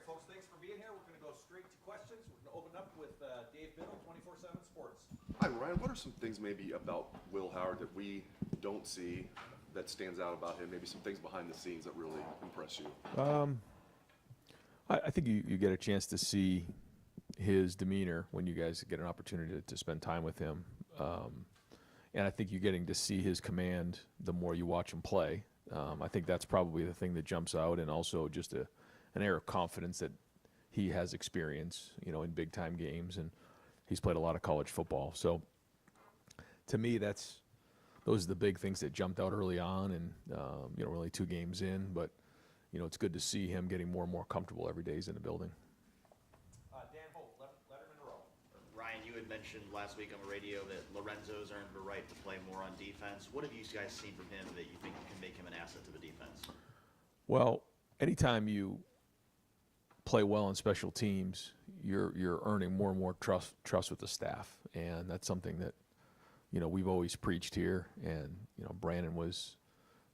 folks. Thanks for being here. We're going to go straight to questions. We're going to open up with Dave Biddle, 24/7 Sports. Hi, Ryan. What are some things maybe about Will Howard that we don't see that stands out about him? Maybe some things behind the scenes that really impress you? I think you get a chance to see his demeanor when you guys get an opportunity to spend time with him. And I think you're getting to see his command the more you watch him play. I think that's probably the thing that jumps out, and also just an air of confidence that he has experience, in big-time games, and he's played a lot of college football. So to me, those are the big things that jumped out early on, and we're only 2 games in, but it's good to see him getting more and more comfortable every day he's in the building. Dan Holt, Letterman Row. Ryan, you had mentioned last week on the radio that Lorenzo's earned the right to play more on defense. What have you guys seen from him that you think can make him an asset to the defense? Well, anytime you play well on special teams, you're earning more and more trust with the staff, and that's something that we've always preached here. And Brandon was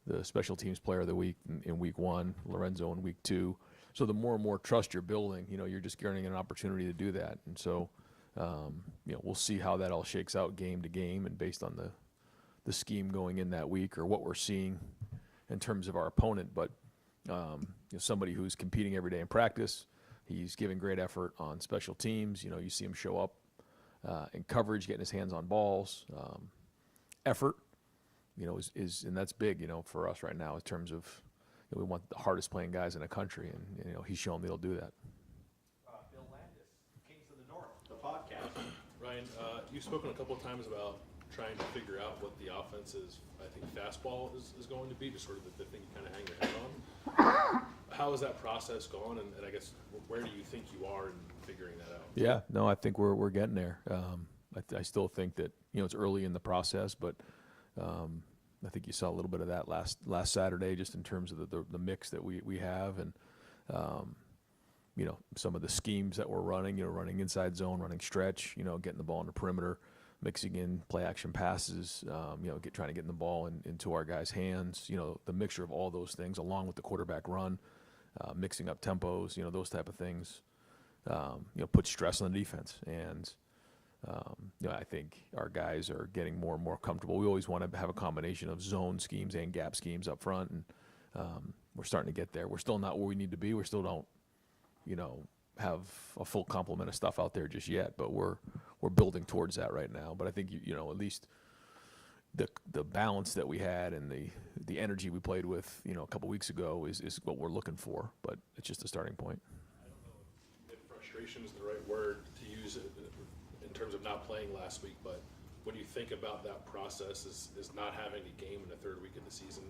the special teams player of the week in week 1, Lorenzo in week 2. So the more and more trust you're building, you're just getting an opportunity to do that. And so we'll see how that all shakes out game to game, and based on the scheme going in that week or what we're seeing in terms of our opponent. But somebody who's competing every day in practice, he's giving great effort on special teams. You see him show up in coverage, getting his hands on balls. Effort, and that's big, for us right now in terms of we want the hardest playing guys in the country, and he's shown that he'll do that. Bill Landis, Kings of the North, the podcast. Ryan, you've spoken a couple of times about trying to figure out what the offense's, I think, fastball is going to be, just sort of the thing you kind of hang your head on. How has that process gone, and I guess where do you think you are in figuring that out? Yeah, no, I think we're getting there. I still think that it's early in the process, but I think you saw a little bit of that last Saturday, just in terms of the mix that we have, and some of the schemes that we're running. Running inside zone, running stretch. Getting the ball in the perimeter, mixing in play action passes. Trying to get the ball into our guys' hands. The mixture of all those things, along with the quarterback run, mixing up tempos. Those type of things. Put stress on the defense, and I think our guys are getting more and more comfortable. We always want to have a combination of zone schemes and gap schemes up front, and we're starting to get there. We're still not where we need to be. We still don't, have a full complement of stuff out there just yet, but we're building towards that right now. But I think at least the balance that we had and the energy we played with a couple weeks ago is what we're looking for. But it's just a starting point. I don't know if frustration is the right word to use in terms of not playing last week, but when you think about that process, is not having a game in the 3rd week of the season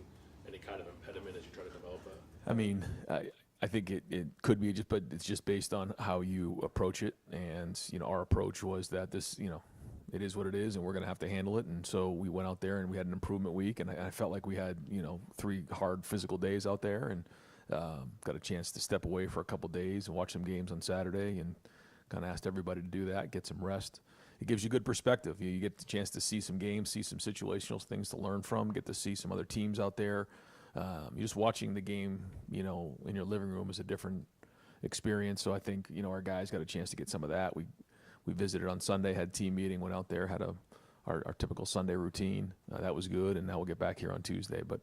any kind of impediment as you try to develop that? I mean, I think it could be, but it's just based on how you approach it. And our approach was that this, it is what it is, and we're going to have to handle it. And so we went out there and we had an improvement week, and I felt like we had 3 hard physical days out there, and got a chance to step away for a couple days and watch some games on Saturday, and kind of asked everybody to do that, get some rest. It gives you good perspective. You get the chance to see some games, see some situational things to learn from, get to see some other teams out there. You're just watching the game, in your living room is a different experience. So I think, our guys got a chance to get some of that. We visited on Sunday, had team meeting, went out there, had our typical Sunday routine. That was good, and now we'll get back here on Tuesday. But,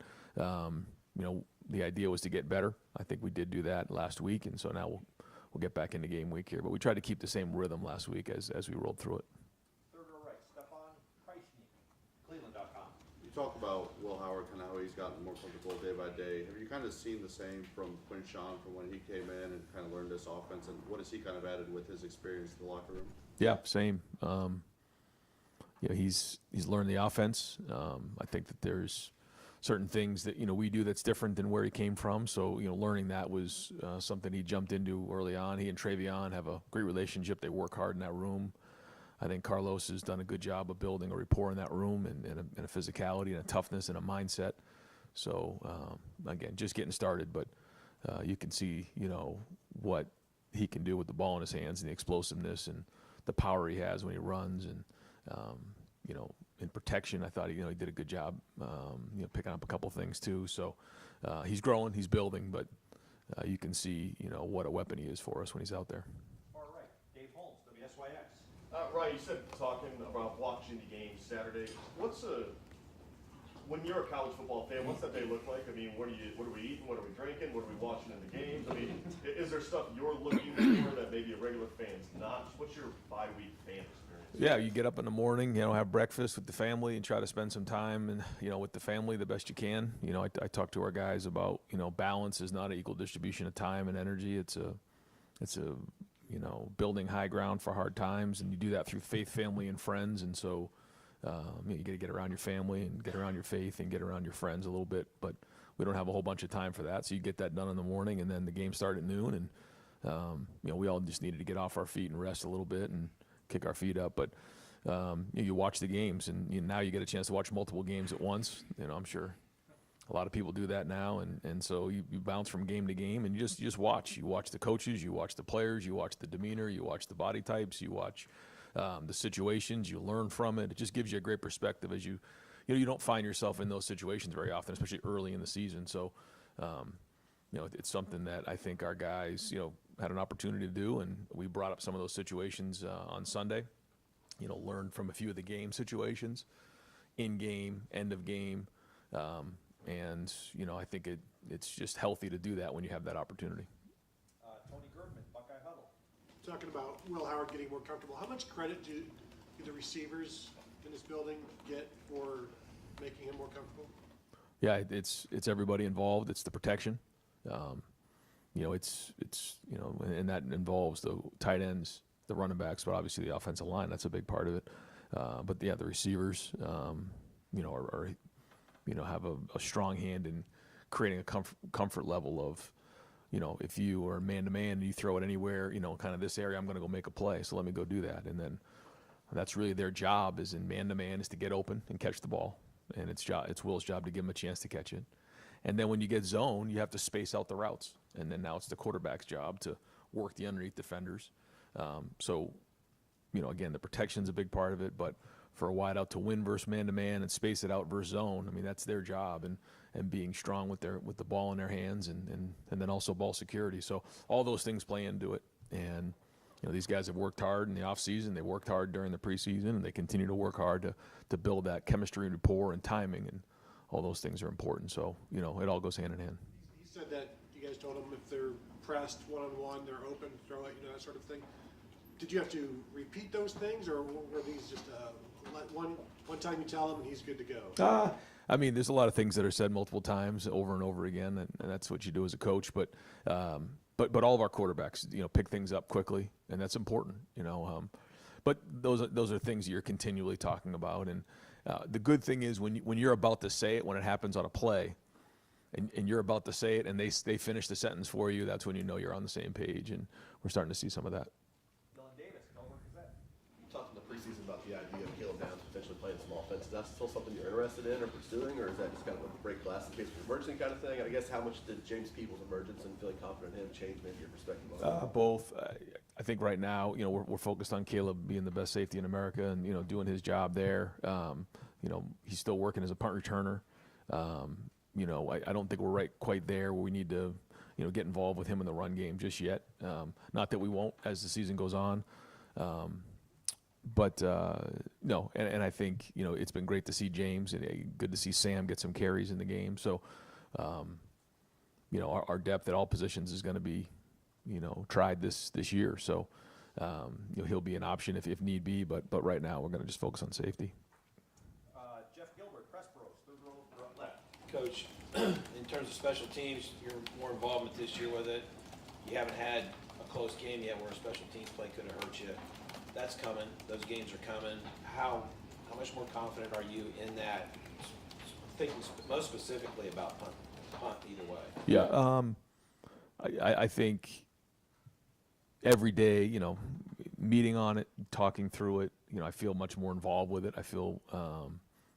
the idea was to get better. I think we did do that last week, and so now we'll get back into game week here. But we tried to keep the same rhythm last week as we rolled through it. Third row right, Stefan Kreisny, Cleveland.com. You talk about Will Howard, kind of how he's gotten more comfortable day by day. Have you kind of seen the same from Quinn Sean from when he came in and kind of learned this offense, and what has he kind of added with his experience in the locker room? Yeah, same. He's learned the offense. I think that there's certain things that we do that's different than where he came from. So learning that was something he jumped into early on. He and Travion have a great relationship. They work hard in that room. I think Carlos has done a good job of building a rapport in that room, and a physicality and a toughness and a mindset. So again, just getting started, but you can see what he can do with the ball in his hands, and the explosiveness and the power he has when he runs, and in protection, I thought he did a good job, picking up a couple things too. So he's growing, he's building, but you can see, what a weapon he is for us when he's out there. All right, Dave Holmes, WSYX. Ryan, you said talking about watching the game Saturday. When you're a college football fan, what's that day look like? I mean, what are we eating? What are we drinking? What are we watching in the games? I mean, is there stuff you're looking for that maybe a regular fan's not? Just what's your bye-week fan experience? Yeah, you get up in the morning, have breakfast with the family and try to spend some time and, with the family the best you can. I talk to our guys about, balance is not an equal distribution of time and energy. It's a building high ground for hard times, and you do that through faith, family, and friends. And so, you got to get around your family and get around your faith and get around your friends a little bit. But we don't have a whole bunch of time for that, so you get that done in the morning, and then the game started at noon. And we all just needed to get off our feet and rest a little bit and kick our feet up. But you watch the games, and now you get a chance to watch multiple games at once. I'm sure a lot of people do that now, and so you bounce from game to game, and you just watch. You watch the coaches, you watch the players, you watch the demeanor, you watch the body types, you watch the situations, you learn from it. It just gives you a great perspective as you don't find yourself in those situations very often, especially early in the season. So, it's something that I think our guys, had an opportunity to do, and we brought up some of those situations on Sunday. Learned from a few of the game situations, in game, end of game, and I think it's just healthy to do that when you have that opportunity. Tony Girdman, Buckeye Huddle. Talking about Will Howard getting more comfortable, how much credit do the receivers in this building get for making him more comfortable? Yeah, it's everybody involved. It's the protection. And that involves the tight ends, the running backs, but obviously the offensive line. That's a big part of it. But the receivers, have a strong hand in creating a comfort level of, if you are man-to-man and you throw it anywhere, kind of this area, I'm going to go make a play, so let me go do that. And then that's really their job is in man-to-man is to get open and catch the ball. And it's Will's job to give him a chance to catch it. And then when you get zone, you have to space out the routes. And then now it's the quarterback's job to work the underneath defenders. Again, the protection's a big part of it, but for a wide out to win versus man-to-man and space it out versus zone, I mean, that's their job. And being strong with the ball in their hands and then also ball security. So all those things play into it. And, these guys have worked hard in the offseason. They worked hard during the preseason, and they continue to work hard to build that chemistry and rapport and timing, and all those things are important. So, it all goes hand in hand. He said that you guys told him if they're pressed one-on-one, they're open, throw it, that sort of thing. Did you have to repeat those things, or were these just one time you tell him and he's good to go? I mean, there's a lot of things that are said multiple times over and over again, and that's what you do as a coach. But all of our quarterbacks, pick things up quickly, and that's important. But those are things that you're continually talking about. And the good thing is when you're about to say it, when it happens on a play, and you're about to say it, and they finish the sentence for you, that's when you know you're on the same page. And we're starting to see some of that. Dylan Davis, Melbourne Gazette. You talked in the preseason about the idea of Caleb Downs potentially playing some offense. Is that still something you're interested in or pursuing, or is that just kind of a break glass in case of emergency kind of thing? I guess how much did James Peoples' emergence and feeling confident in him change maybe your perspective on it? Both. I think right now, we're focused on Caleb being the best safety in America and, doing his job there. He's still working as a punt returner. I don't think we're quite there where we need to, get involved with him in the run game just yet. Not that we won't as the season goes on. But no, and I think, it's been great to see James and good to see Sam get some carries in the game. So, our depth at all positions is going to be, tried this year. So, he'll be an option if need be, but right now we're going to just focus on safety. Jeff Gilbert, Press Bros, third row left. Coach, in terms of special teams, you're more involvement this year with it. You haven't had a close game yet where a special teams play could have hurt you. That's coming. Those games are coming. How much more confident are you in that? Thinking most specifically about punt either way. Yeah, I think every day, meeting on it, talking through it, I feel much more involved with it. I feel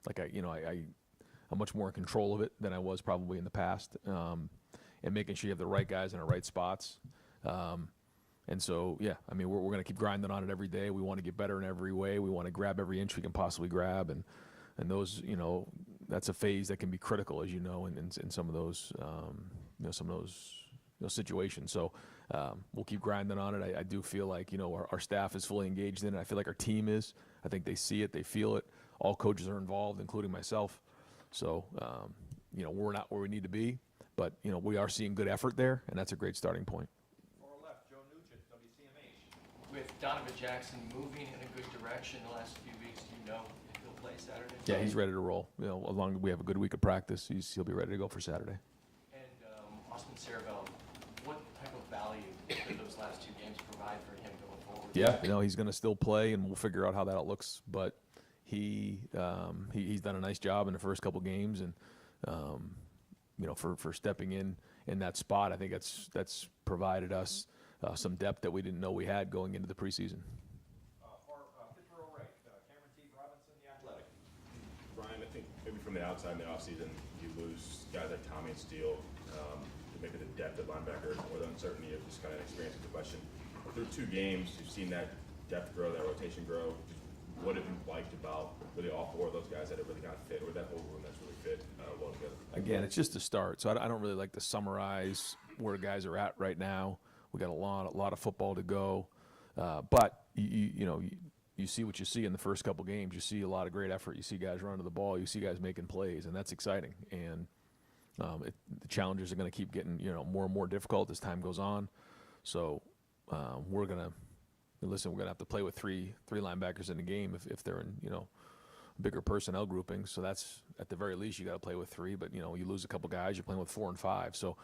like I'm much more in control of it than I was probably in the past, and making sure you have the right guys in the right spots. And so, yeah, I mean, we're going to keep grinding on it every day. We want to get better in every way. We want to grab every inch we can possibly grab, and those, that's a phase that can be critical, as in some of those, some of those situation. So we'll keep grinding on it. I do feel like our staff is fully engaged in it. I feel like our team is. I think they see it, they feel it. All coaches are involved, including myself. So we're not where we need to be, but we are seeing good effort there, and that's a great starting point. Far left, Joe Nugent, WCMH. With Donovan Jackson moving in a good direction the last few weeks, do you know if he'll play Saturday? Yeah, he's ready to roll. As long as we have a good week of practice, he'll be ready to go for Saturday. And Austin Cerebell, what type of value did those last two games provide for him going forward? Yeah, he's going to still play, and we'll figure out how that looks. But he's done a nice job in the first couple games, and for stepping in that spot, I think that's provided us some depth that we didn't know we had going into the preseason. Fifth row right, Cameron T. Robinson, The Athletic. Brian, I think maybe from the outside in the offseason, you lose guys like Tommy and Steele, maybe the depth of linebacker or the uncertainty of just kind of experience with the question. Through 2 games, you've seen that depth grow, that rotation grow. What have you liked about really all 4 of those guys that have really kind of fit, or that whole room that's really fit well together? Again, it's just a start, so I don't really like to summarize where guys are at right now. We got a lot of football to go, but you see what you see in the first couple games. You see a lot of great effort. You see guys running to the ball. You see guys making plays, and that's exciting. And the challenges are going to keep getting more and more difficult as time goes on. So we're gonna have to play with three linebackers in the game if they're in bigger personnel groupings. So that's at the very least you got to play with 3. But you lose a couple guys, you're playing with 4 and 5. So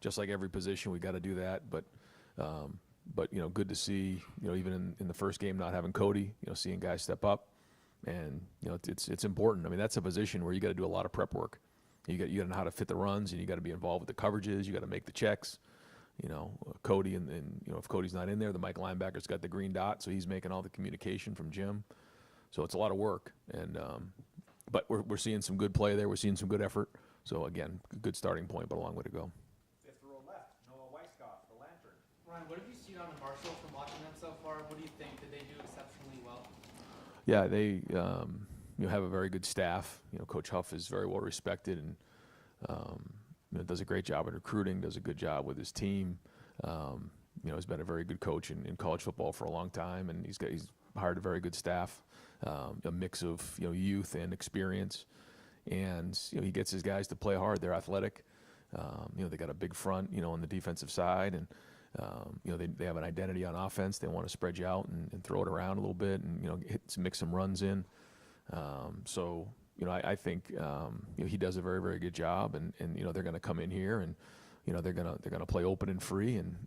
just like every position, we got to do that. But good to see even in the first game not having Cody, seeing guys step up, and it's important. I mean, that's a position where you got to do a lot of prep work. You got to know how to fit the runs, and you got to be involved with the coverages. You got to make the checks. Cody and if Cody's not in there, the Mike linebacker's got the green dot, so he's making all the communication from Jim. So it's a lot of work, and but we're seeing some good play there. We're seeing some good effort. So again, good starting point, but a long way to go. Fifth row left, Noah Weisskopf, The Lantern. Ryan, what have you seen on the Marshall from watching them so far? What do you think? Did they do exceptionally well? Yeah, they have a very good staff. Coach Huff is very well respected, and does a great job in recruiting. Does a good job with his team. Has been a very good coach in college football for a long time, and he's hired a very good staff, a mix of youth and experience, and he gets his guys to play hard. They're athletic. They got a big front, on the defensive side, and they have an identity on offense. They want to spread you out and throw it around a little bit, and mix some runs in. I think he does a very, very good job, and they're going to come in here, and they're going to play open and free, and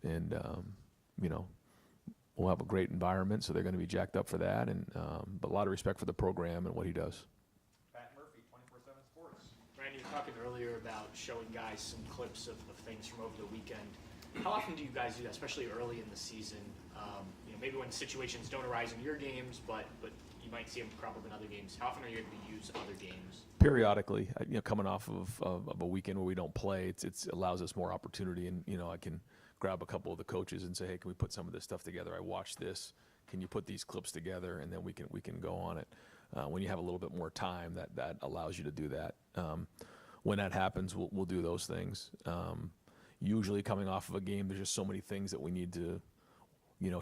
we'll have a great environment, so they're going to be jacked up for that, and but a lot of respect for the program and what he does. Pat Murphy, 24/7 Sports. Ryan, you were talking earlier about showing guys some clips of things from over the weekend. How often do you guys do that, especially early in the season? Maybe when situations don't arise in your games, but you might see them crop up in other games. How often are you able to use other games? Periodically, coming off of a weekend where we don't play, it allows us more opportunity, and I can grab a couple of the coaches and say, hey, can we put some of this stuff together? I watched this. Can you put these clips together, and then we can go on it. When you have a little bit more time, that allows you to do that. When that happens, we'll do those things. Usually, coming off of a game, there's just so many things that we need to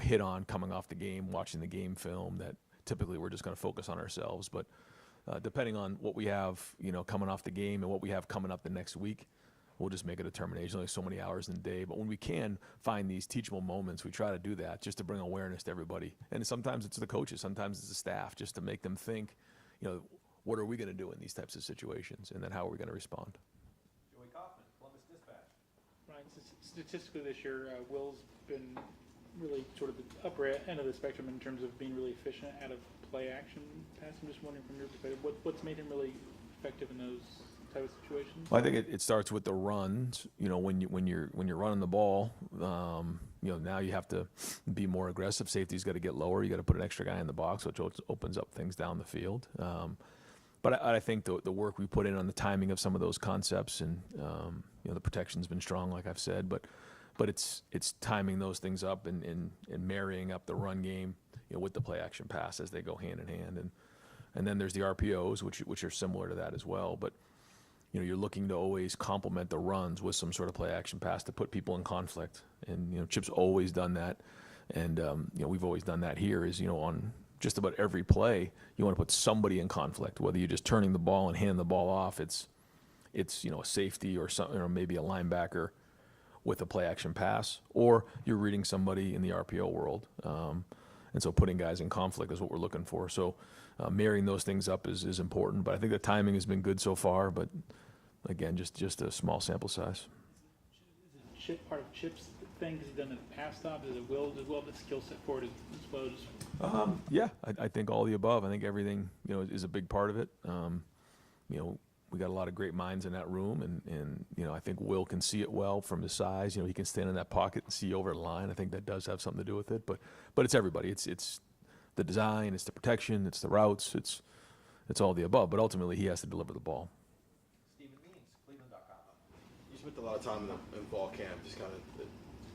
hit on coming off the game, watching the game film, that typically we're just going to focus on ourselves. But depending on what we have, coming off the game and what we have coming up the next week, we'll just make a determination. Only so many hours in the day. But when we can find these teachable moments, we try to do that just to bring awareness to everybody. And sometimes it's the coaches, sometimes it's the staff, just to make them think, what are we going to do in these types of situations? And then how are we going to respond? Joey Kaufman, Columbus Dispatch. Ryan, statistically this year, Will's been really sort of the upper end of the spectrum in terms of being really efficient out of play action pass. I'm just wondering from your perspective, what's made him really effective in those type of situations? Well, I think it starts with the runs. When you're running the ball, now you have to be more aggressive. Safety's got to get lower. You got to put an extra guy in the box, which opens up things down the field. But I think the work we put in on the timing of some of those concepts, and the protection's been strong, like I've said, but it's timing those things up and marrying up the run game, with the play action pass as they go hand in hand, and then there's the RPOs, which are similar to that as well. But you're looking to always complement the runs with some sort of play action pass to put people in conflict. And, Chip's always done that. And, we've always done that here is, on just about every play, you want to put somebody in conflict, whether you're just turning the ball and handing the ball off. It's a safety or something, or maybe a linebacker with a play action pass, or you're reading somebody in the RPO world. And so putting guys in conflict is what we're looking for. So marrying those things up is important. But I think the timing has been good so far. But again, just a small sample size. Is Chip part of Chip's thing because he's done it in the past stop? Is it Will as well, the skill set for it as well? Yeah, I think all the above. I think everything is a big part of it. We got a lot of great minds in that room, and I think Will can see it well from his size. He can stand in that pocket and see over the line. I think that does have something to do with it. But it's everybody. It's the design, it's the protection, it's the routes, it's all the above. But ultimately, he has to deliver the ball. Stephen Means, Cleveland.com. You spent a lot of time in fall camp, just kind of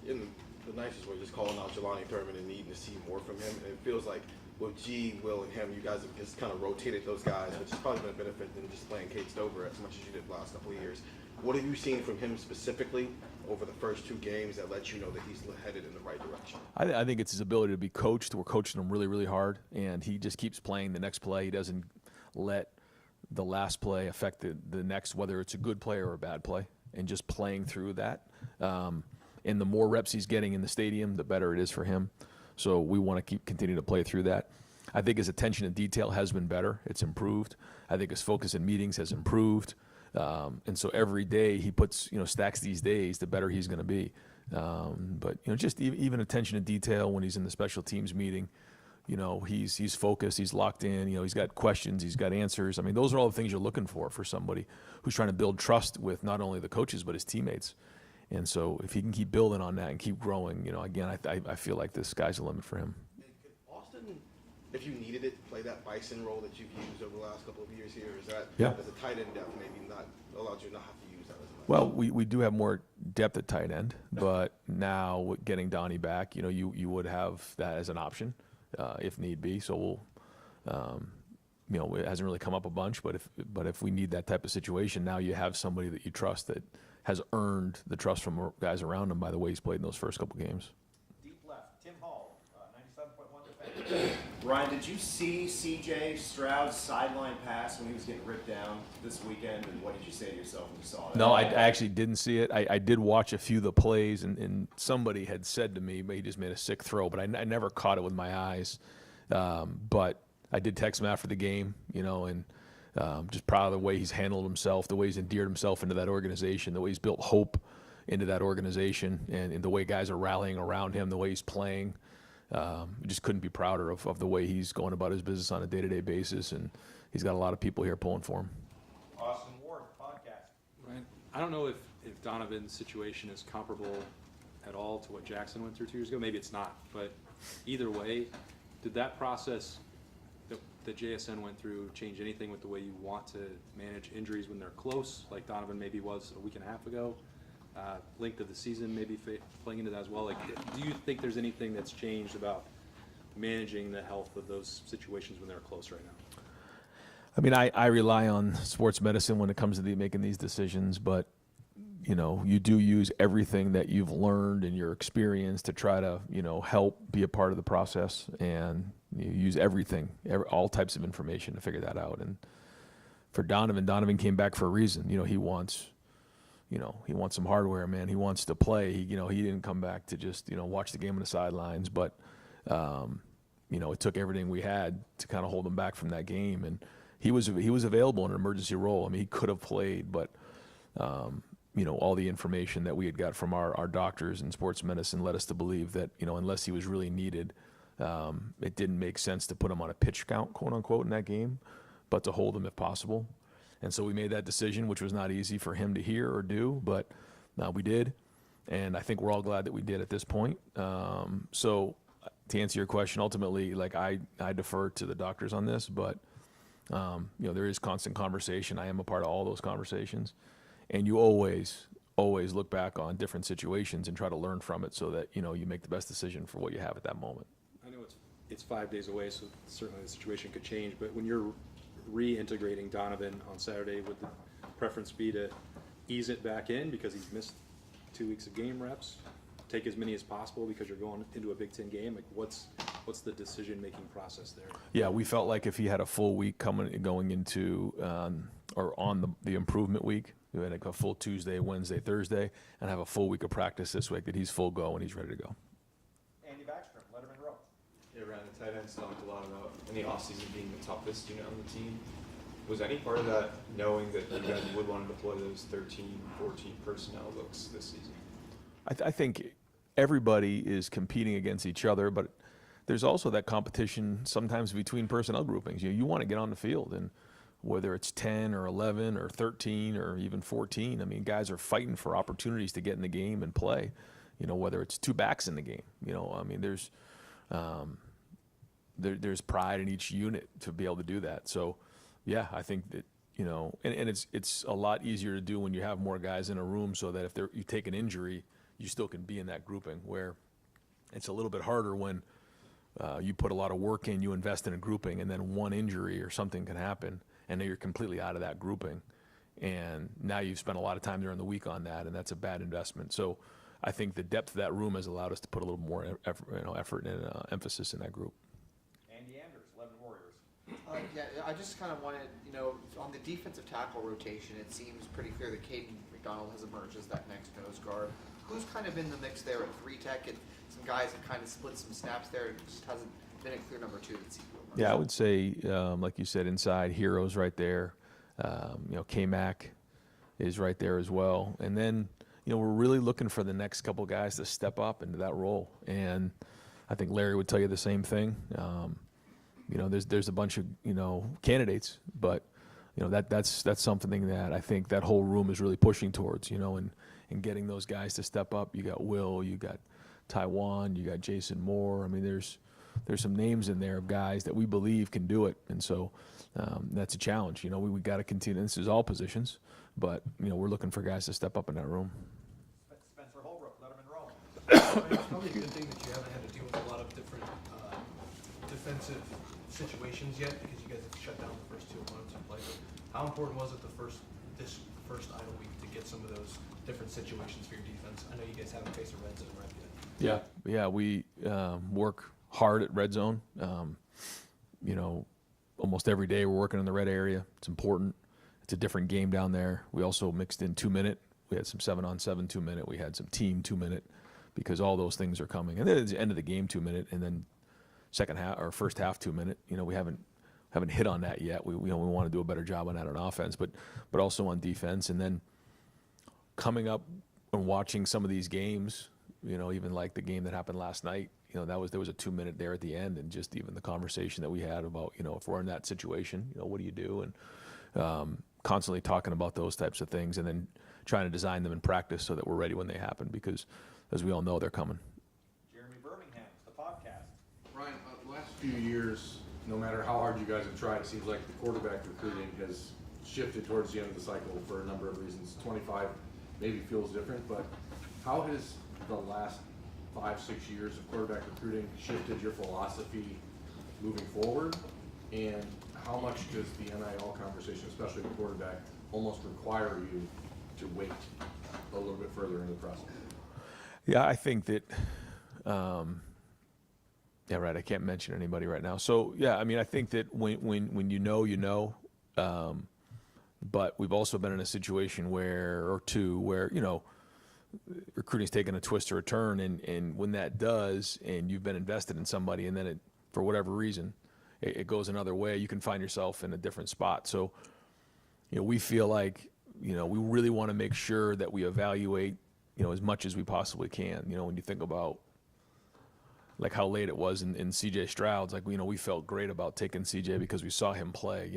in the nicest way, just calling out Jelani Thurman and needing to see more from him. And it feels like with G, Will, and him, you guys have just kind of rotated those guys, which has probably been a benefit than just playing Kate Stover as much as you did the last couple of years. What have you seen from him specifically over the first 2 games that let you know that he's headed in the right direction? I think it's his ability to be coached. We're coaching him really, really hard, and he just keeps playing the next play. He doesn't let the last play affect the next, whether it's a good play or a bad play, and just playing through that. And the more reps he's getting in the stadium, the better it is for him. So we want to continue to play through that. I think his attention to detail has been better. It's improved. I think his focus in meetings has improved. And so every day he puts, stacks these days, the better he's going to be. But, just even attention to detail when he's in the special teams meeting, he's focused, he's locked in, he's got questions, he's got answers. I mean, those are all the things you're looking for somebody who's trying to build trust with not only the coaches, but his teammates. And so if he can keep building on that and keep growing, again, I feel like the sky's the limit for him. Could Austin, if you needed it, play that Bison role that you've used over the last couple of years here? Is that, as a tight end depth, maybe not allowed you to not have to use that as much? Well, we do have more depth at tight end, but now with getting Donnie back, you would have that as an option if need be. So we'll, it hasn't really come up a bunch, but if we need that type of situation, now you have somebody that you trust that has earned the trust from guys around him by the way he's played in those first couple games. Deep left, Tim Hall, 97.1 defender. Ryan, did you see C.J. Stroud's sideline pass when he was getting ripped down this weekend, and what did you say to yourself when you saw that? No, I actually didn't see it. I did watch a few of the plays, and somebody had said to me, he just made a sick throw, but I never caught it with my eyes. But I did text him after the game, and just proud of the way he's handled himself, the way he's endeared himself into that organization, the way he's built hope into that organization, and the way guys are rallying around him, the way he's playing. Just couldn't be prouder of the way he's going about his business on a day-to-day basis, and he's got a lot of people here pulling for him. Austin Ward, podcast. Right. I don't know if Donovan's situation is comparable at all to what Jackson went through 2 years ago. Maybe it's not, but either way, did that process that JSN went through change anything with the way you want to manage injuries when they're close, like Donovan maybe was a week and a half ago? Length of the season maybe playing into that as well. Like, do you think there's anything that's changed about managing the health of those situations when they're close right now? I mean, I rely on sports medicine when it comes to making these decisions, but you do use everything that you've learned in your experience to try to help be a part of the process, and you use all types of information to figure that out. And for Donovan came back for a reason. He wants some hardware, man. He wants to play. He didn't come back to just watch the game on the sidelines, but it took everything we had to kind of hold him back from that game. And he was available in an emergency role. I mean, he could have played, but all the information that we had got from our doctors and sports medicine led us to believe that unless he was really needed, it didn't make sense to put him on a pitch count, quote unquote, in that game, but to hold him if possible. And so we made that decision, which was not easy for him to hear or do, but we did. And I think we're all glad that we did at this point. So to answer your question, ultimately, like I defer to the doctors on this, but there is constant conversation. I am a part of all those conversations. And you always look back on different situations and try to learn from it so that, you make the best decision for what you have at that moment. I know it's 5 days away, so certainly the situation could change, but when you're reintegrating Donovan on Saturday with the preference be to ease it back in because he's missed 2 weeks of game reps? Take as many as possible because you're going into a Big Ten game? Like, what's the decision-making process there? Yeah, we felt like if he had a full week going into or on the improvement week, we had like a full Tuesday, Wednesday, Thursday, and have a full week of practice this week, that he's full go and he's ready to go. Andy Backstrom, Letterman Row. Yeah, Ryan, the tight ends talked a lot about in the offseason being the toughest unit on the team. Was any part of that knowing that you guys would want to deploy those 13, 14 personnel looks this season? I think everybody is competing against each other, but there's also that competition sometimes between personnel groupings. You want to get on the field, and whether it's 10 or 11 or 13 or even 14, I mean, guys are fighting for opportunities to get in the game and play. Whether it's two backs in the game, I mean, there's pride in each unit to be able to do that. So, yeah, I think that, and it's a lot easier to do when you have more guys in a room, so that if you take an injury, you still can be in that grouping, where it's a little bit harder when you put a lot of work in, you invest in a grouping, and then one injury or something can happen, and then you're completely out of that grouping. And now you've spent a lot of time during the week on that, and that's a bad investment. So I think the depth of that room has allowed us to put a little more effort and emphasis in that group. Andy Anders, 11 Warriors. Yeah, I just kind of wanted, on the defensive tackle rotation, it seems pretty clear that Caden McDonald has emerged as that next nose guard. Who's kind of in the mix there at 3 tech? And some guys have kind of split some snaps there. It just hasn't been a clear number 2 that's equal. Yeah, I would say, like you said, inside, Hero's right there. K-Mac is right there as well. And then, we're really looking for the next couple guys to step up into that role. And I think Larry would tell you the same thing. There's a bunch of, candidates, but, that's something that I think that whole room is really pushing towards, and getting those guys to step up. You got Will, you got Taiwan, you got Jason Moore. I mean, there's some names in there of guys that we believe can do it, and so that's a challenge. We got to continue. This is all positions, but we're looking for guys to step up in that room. Spencer Holbrook, Letterman Row. It's probably a good thing that you haven't had to deal with a lot of different defensive situations yet, because you guys have shut down the first 2 opponents you played. But how important was it this first idle week to get some of those different situations for your defense? I know you guys haven't faced a red zone rep yet. Yeah, we work hard at red zone. Almost every day we're working in the red area. It's important. It's a different game down there. We also mixed in 2-minute. We had some 7-on-7 2-minute. We had some team 2-minute, because all those things are coming. And then at the end of the game 2-minute, and then second half or first half 2-minute. We haven't hit on that yet. We want to do a better job on that on offense, but also on defense. And then coming up and watching some of these games, even like the game that happened last night, there was a 2-minute there at the end, and just even the conversation that we had about, if we're in that situation, what do you do? And constantly talking about those types of things, and then trying to design them in practice so that we're ready when they happen, because as we all know, they're coming. Jeremy Birmingham, the podcast. Ryan, the last few years, no matter how hard you guys have tried, it seems like the quarterback recruiting has shifted towards the end of the cycle for a number of reasons. 25 maybe feels different, but how has the last 5-6 years of quarterback recruiting shifted your philosophy moving forward? And how much does the NIL conversation, especially with quarterback, almost require you to wait a little bit further in the process? Yeah, I think that, I can't mention anybody right now. So, yeah, I mean, I think that when you know, but we've also been in a situation where recruiting's taken a twist or a turn, and when that does, and you've been invested in somebody, and then it, for whatever reason, it goes another way, you can find yourself in a different spot. So, we feel like, we really want to make sure that we evaluate, as much as we possibly can. When you think about like how late it was in CJ Stroud's, like, we felt great about taking CJ because we saw him play.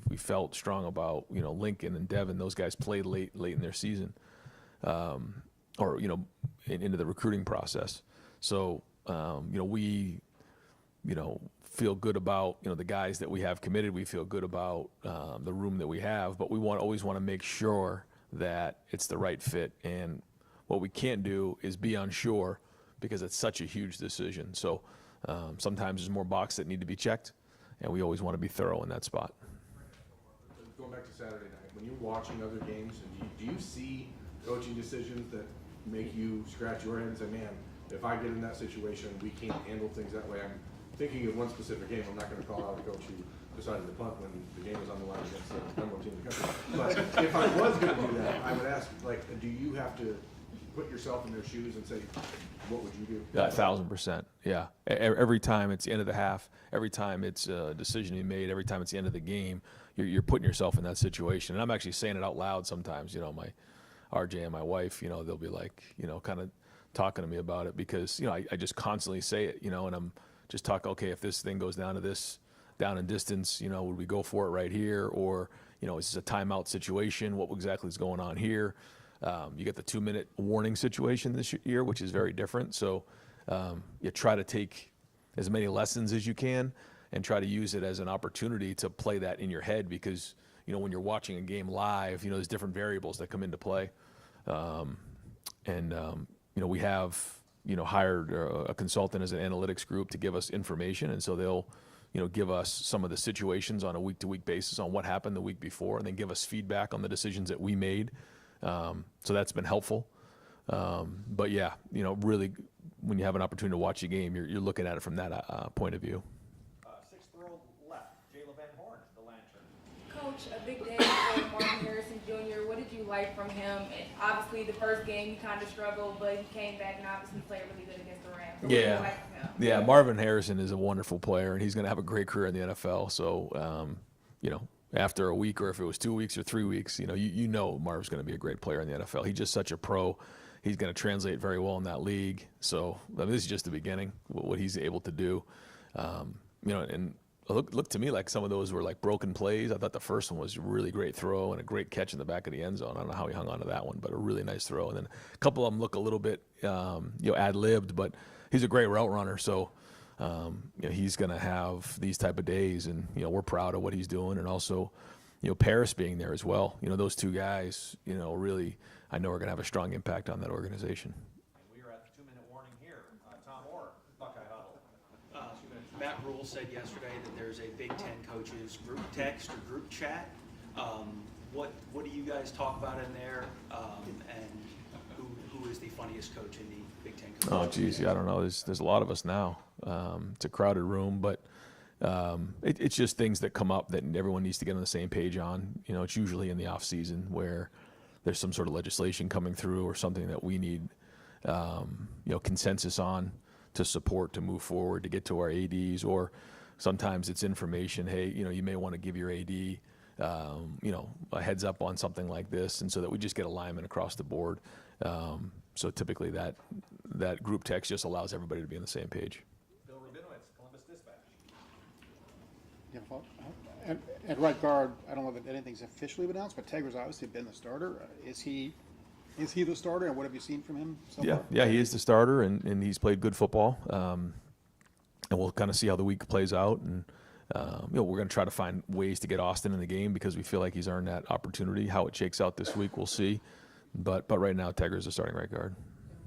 We felt strong about, Lincoln and Devin. Those guys played late in their season, or, into the recruiting process. So, we, feel good about, the guys that we have committed. We feel good about the room that we have, but we always want to make sure that it's the right fit. And what we can't do is be unsure, because it's such a huge decision. So sometimes there's more boxes that need to be checked, and we always want to be thorough in that spot. going back to Saturday night, when you're watching other games, and do you see coaching decisions that make you scratch your head and say, man, if I get in that situation, we can't handle things that way? I'm thinking of one specific game. I'm not going to call out a coach who decided to punt when the game was on the line against the number one team in the country. But if I was going to do that, I would ask, like, do you have to put yourself in their shoes and say, what would you do? Yeah, 1,000%. Yeah. Every time it's the end of the half, every time it's a decision you made, every time it's the end of the game, you're putting yourself in that situation. And I'm actually saying it out loud sometimes. You know, my RJ and my wife, you know, they'll be like, you know, kind of talking to me about it because, you know, I just constantly say it, you know, and I'm just talking, okay, if this thing goes down to this, down in distance, you know, would we go for it right here? Or, you know, is this a timeout situation? What exactly is going on here? You get the 2-minute warning situation this year, which is very different. So you try to take as many lessons as you can and try to use it as an opportunity to play that in your head because, you know, when you're watching a game live, you know, there's different variables that come into play. You know, we have, you know, hired a consultant as an analytics group to give us information. And so they'll, you know, give us some of the situations on a week-to-week basis on what happened the week before and then give us feedback on the decisions that we made. So that's been helpful. But yeah, you know, really, when you have an opportunity to watch a game, you're looking at it from that point of view. 6th row left, Jayla Van Horn, the lantern. Coach, a big day for Marvin Harrison Jr. What did you like from him? And obviously, the first game he kind of struggled, but he came back and obviously played really good against the Rams. So what did you like from him? Yeah, Marvin Harrison is a wonderful player, and he's going to have a great career in the NFL. So, you know, after a week or if it was 2 weeks or 3 weeks, you know, you know Marv's going to be a great player in the NFL. He's just such a pro. He's going to translate very well in that league. So I mean, this is just the beginning, what he's able to do. You know, and look to me like some of those were like broken plays. I thought the first one was a really great throw and a great catch in the back of the end zone. I don't know how he hung on to that one, but a really nice throw. And then a couple of them look a little bit, you know, ad-libbed, but he's a great route runner. So, you know, he's going to have these type of days, and you know, we're proud of what he's doing, and also, you know, Paris being there as well. You know, those two guys, you know, really, I know are going to have a strong impact on that organization. And we are at the 2-minute warning here. Tom Orr, Buckeye Huddle. Matt Rule said yesterday that there's a Big Ten coaches group text or group chat. What do you guys talk about in there? And who is the funniest coach in the Big Ten? Oh, geez, yeah, I don't know. There's a lot of us now. It's a crowded room, but it's just things that come up that everyone needs to get on the same page on. You know, it's usually in the off season where there's some sort of legislation coming through or something that we need, you know, consensus on to support to move forward to get to our ADs, or sometimes it's information. Hey, you know, you may want to give your AD, you know, a heads up on something like this, and so that we just get alignment across the board. So typically that group text just allows everybody to be on the same page. Bill Rabinowitz, Columbus Dispatch. Yeah, well, at right guard, I don't know that anything's officially been announced, but Tegra's obviously been the starter. Is he the starter, and what have you seen from him so far? Yeah, he is the starter, and he's played good football. And we'll kind of see how the week plays out, and you know, we're going to try to find ways to get Austin in the game because we feel like he's earned that opportunity. How it shakes out this week, we'll see. But right now, Tegra's the starting right guard.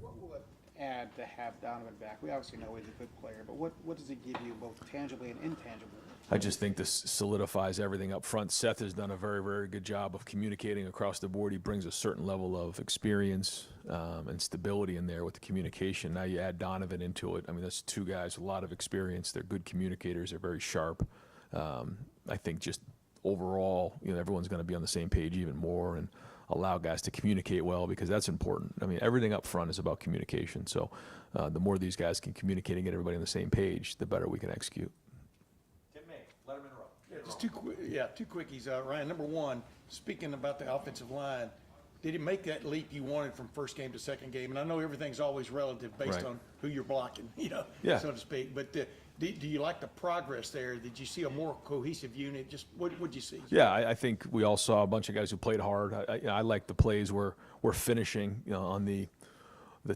What will it add to have Donovan back? We obviously know he's a good player, but what does it give you both tangibly and intangibly? I just think this solidifies everything up front. Seth has done a very, very good job of communicating across the board. He brings a certain level of experience and stability in there with the communication. Now you add Donovan into it. I mean, that's two guys with a lot of experience. They're good communicators. They're very sharp. I think just overall, you know, everyone's going to be on the same page even more and allow guys to communicate well, because that's important. I mean, everything up front is about communication. So the more these guys can communicate and get everybody on the same page, the better we can execute. Tim May, Letterman Row. Yeah, just two quickies, Ryan. Number one, speaking about the offensive line, did it make that leap you wanted from first game to second game? And I know everything's always relative based on who you're blocking, you know, so to speak. But do you like the progress there? Did you see a more cohesive unit? Just what'd you see? Yeah, I think we all saw a bunch of guys who played hard. I like the plays where we're finishing, you know, on the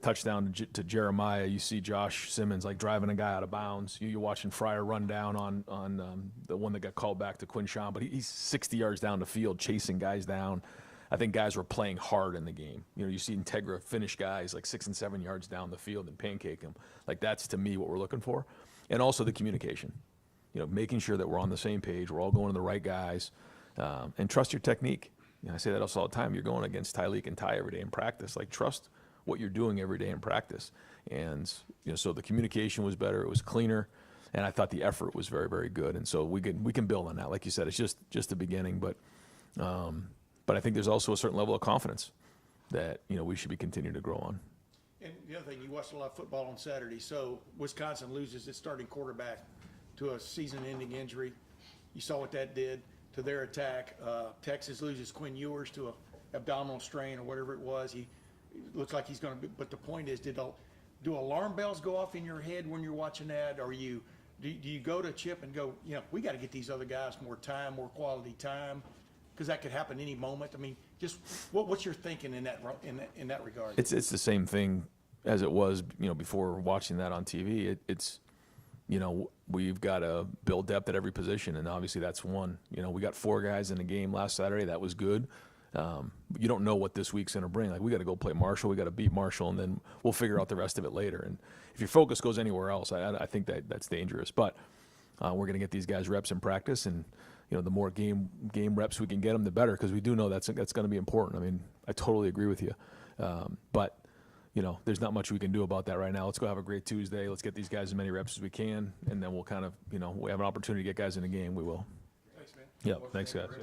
touchdown to Jeremiah. You see Josh Simmons like driving a guy out of bounds. You're watching Fryer run down on the one that got called back to Quinshawn, but he's 60 yards down the field chasing guys down. I think guys were playing hard in the game. You know, you see Integra finish guys like 6 and 7 yards down the field and pancake them. Like, that's to me what we're looking for. And also the communication. You know, making sure that we're on the same page, we're all going to the right guys. and trust your technique. I say that also all the time. You're going against Tyleek and Ty every day in practice. Like, trust what you're doing every day in practice. And so the communication was better. It was cleaner. And I thought the effort was very, very good. And so we can build on that. Like you said, it's just the beginning. But I think there's also a certain level of confidence that, we should be continuing to grow on. And the other thing, you watched a lot of football on Saturday. So Wisconsin loses its starting quarterback to a season-ending injury. You saw what that did to their attack. Texas loses Quinn Ewers to an abdominal strain or whatever it was. He looks like he's going to be. But the point is, do alarm bells go off in your head when you're watching that? Or do you go to Chip and go, we got to get these other guys more time, more quality time, because that could happen any moment. I mean, just what's your thinking in that regard? It's the same thing as it was, before watching that on TV. It's we've got to build depth at every position, and obviously that's one. We got 4 guys in the game last Saturday. That was good. You don't know what this week's going to bring. Like, we got to go play Marshall. We got to beat Marshall, and then we'll figure out the rest of it later. And if your focus goes anywhere else, I think that's dangerous. But we're going to get these guys reps in practice, and the more game reps we can get them, the better, because we do know that's going to be important. I mean, I totally agree with you. But there's not much we can do about that right now. Let's go have a great Tuesday. Let's get these guys as many reps as we can, and then we'll kind of, we have an opportunity to get guys in the game. We will. Thanks, man. Yeah, thanks, guys. Okay,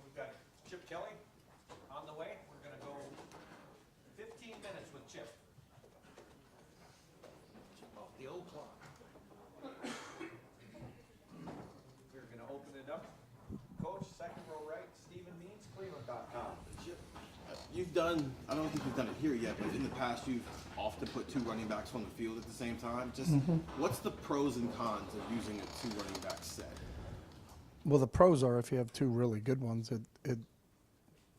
we've got Chip Kelly on the way. We're going to go 15 minutes with Chip. Off the old clock. We're going to open it up. Coach, second row right, Stephen Means, Cleveland.com. You've done, I don't think you've done it here yet, but in the past you've often put 2 running backs on the field at the same time. Just what's the pros and cons of using a 2 running back set? Well, the pros are if you have 2 really good ones, it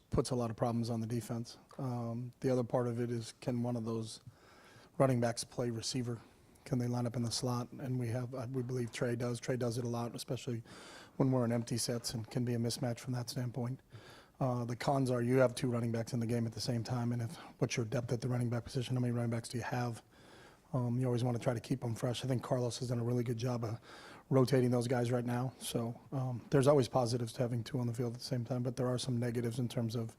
puts a lot of problems on the defense. The other part of it is, can one of those running backs play receiver? Can they line up in the slot? And we believe Trey does. Trey does it a lot, especially when we're in empty sets, and can be a mismatch from that standpoint. The cons are you have 2 running backs in the game at the same time, and what's your depth at the running back position? How many running backs do you have? You always want to try to keep them fresh. I think Carlos has done a really good job of rotating those guys right now. So there's always positives to having 2 on the field at the same time, but there are some negatives in terms of,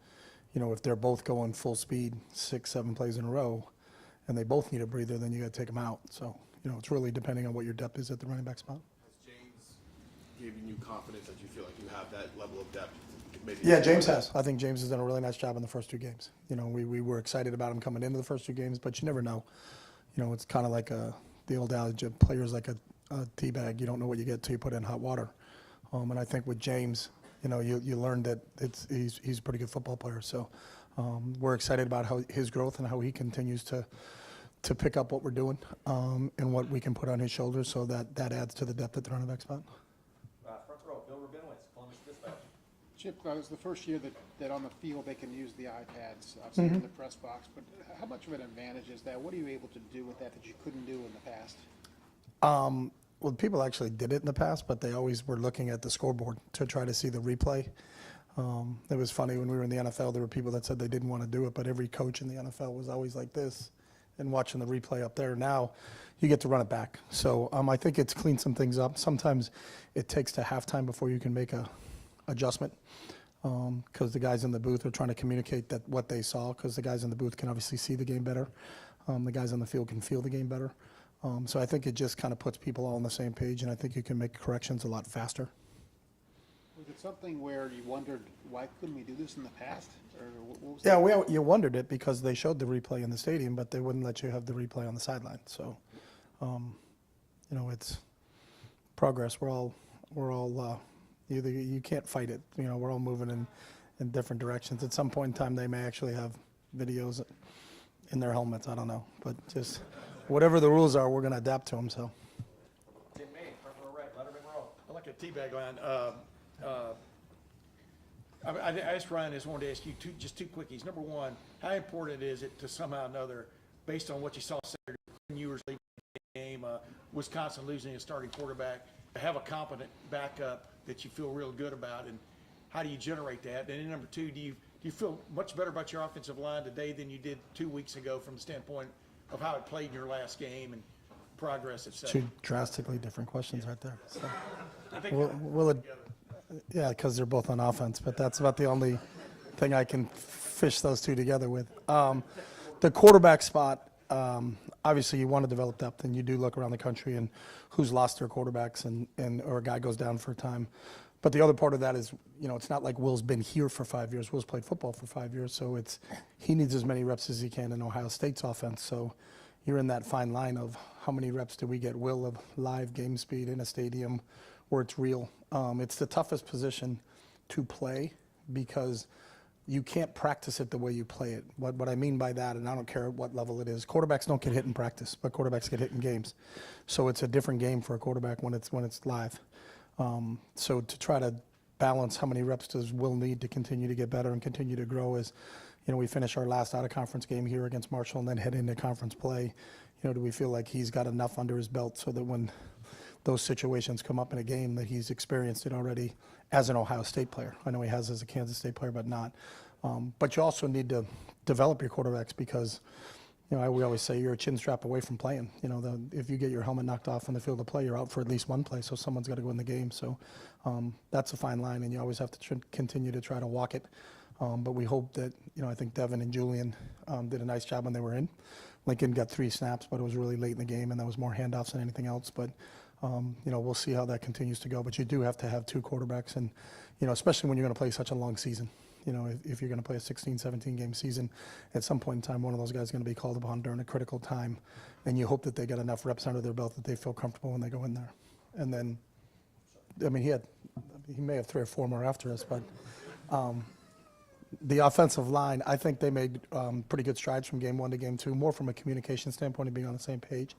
if they're both going full speed 6, 7 plays in a row, and they both need a breather, then you got to take them out. So it's really depending on what your depth is at the running back spot. Has James given you confidence that you feel like you have that level of depth? Yeah, James has. I think James has done a really nice job in the first 2 games. We were excited about him coming into the first 2 games, but you never know. It's kind of like the old adage of players like a tea bag. You don't know what you get till you put it in hot water. And I think with James, you learn that he's a pretty good football player. So we're excited about his growth and how he continues to pick up what we're doing and what we can put on his shoulders. So that adds to the depth at the running back spot. Front row, Bill Rabinowitz, Columbus Dispatch. Chip, it's the first year that on the field they can use the iPads, obviously in the press box, but how much of an advantage is that? What are you able to do with that you couldn't do in the past? Well, people actually did it in the past, but they always were looking at the scoreboard to try to see the replay. It was funny when we were in the NFL, there were people that said they didn't want to do it, but every coach in the NFL was always like this and watching the replay up there. Now you get to run it back. So I think it's cleaned some things up. Sometimes it takes to halftime before you can make a adjustment because the guys in the booth are trying to communicate that what they saw, because the guys in the booth can obviously see the game better. The guys on the field can feel the game better. So I think it just kind of puts people all on the same page, and I think you can make corrections a lot faster. Was it something where you wondered, why couldn't we do this in the past? Or what was Yeah, you wondered it because they showed the replay in the stadium, but they wouldn't let you have the replay on the sideline. So, it's progress. We're all you can't fight it. We're all moving in different directions. At some point in time, they may actually have videos in their helmets. I don't know, but just whatever the rules are, we're going to adapt to them. So. Tim May, front row right, Letterman row. I like a teabag line. I asked Ryan this, wanted to ask you just two quickies. Number one, how important is it to somehow or another, based on what you saw Saturday, Ewers leaving the game, Wisconsin losing a starting quarterback, to have a competent backup that you feel real good about, and how do you generate that? And then number two, do you feel much better about your offensive line today than you did 2 weeks ago from the standpoint of how it played in your last game, and progress, et cetera. Two drastically different questions right there. So, I think will it? Yeah, because they're both on offense, but that's about the only thing I can fish those two together with. The quarterback spot, obviously you want to develop depth, and you do look around the country and who's lost their quarterbacks and or a guy goes down for a time. But the other part of that is, it's not like Will's been here for 5 years. Will's played football for 5 years, so he needs as many reps as he can in Ohio State's offense. So you're in that fine line of how many reps do we get Will of live game speed in a stadium where it's real. It's the toughest position to play because you can't practice it the way you play it. What I mean by that, and I don't care at what level it is, quarterbacks don't get hit in practice, but quarterbacks get hit in games. So it's a different game for a quarterback when it's live. So to try to balance how many reps does Will need to continue to get better and continue to grow is, we finish our last out-of-conference game here against Marshall and then head into conference play. Do we feel like he's got enough under his belt so that when those situations come up in a game that he's experienced it already as an Ohio State player? I know he has as a Kansas State player, but not. But you also need to develop your quarterbacks because, we always say you're a chin strap away from playing. If you get your helmet knocked off on the field of play, you're out for at least one play, so someone's got to go in the game. So that's a fine line, and you always have to continue to try to walk it. But we hope that, I think Devin and Julian did a nice job when they were in. Lincoln got 3 snaps, but it was really late in the game, and that was more handoffs than anything else. But, we'll see how that continues to go. But you do have to have 2 quarterbacks, and, especially when you're going to play such a long season. If you're going to play a 16, 17-game season, at some point in time, one of those guys is going to be called upon during a critical time, and you hope that they get enough reps under their belt that they feel comfortable when they go in there. And then, he may have 3 or 4 more after us, but the offensive line, I think they made pretty good strides from game 1 to game 2, more from a communication standpoint of being on the same page.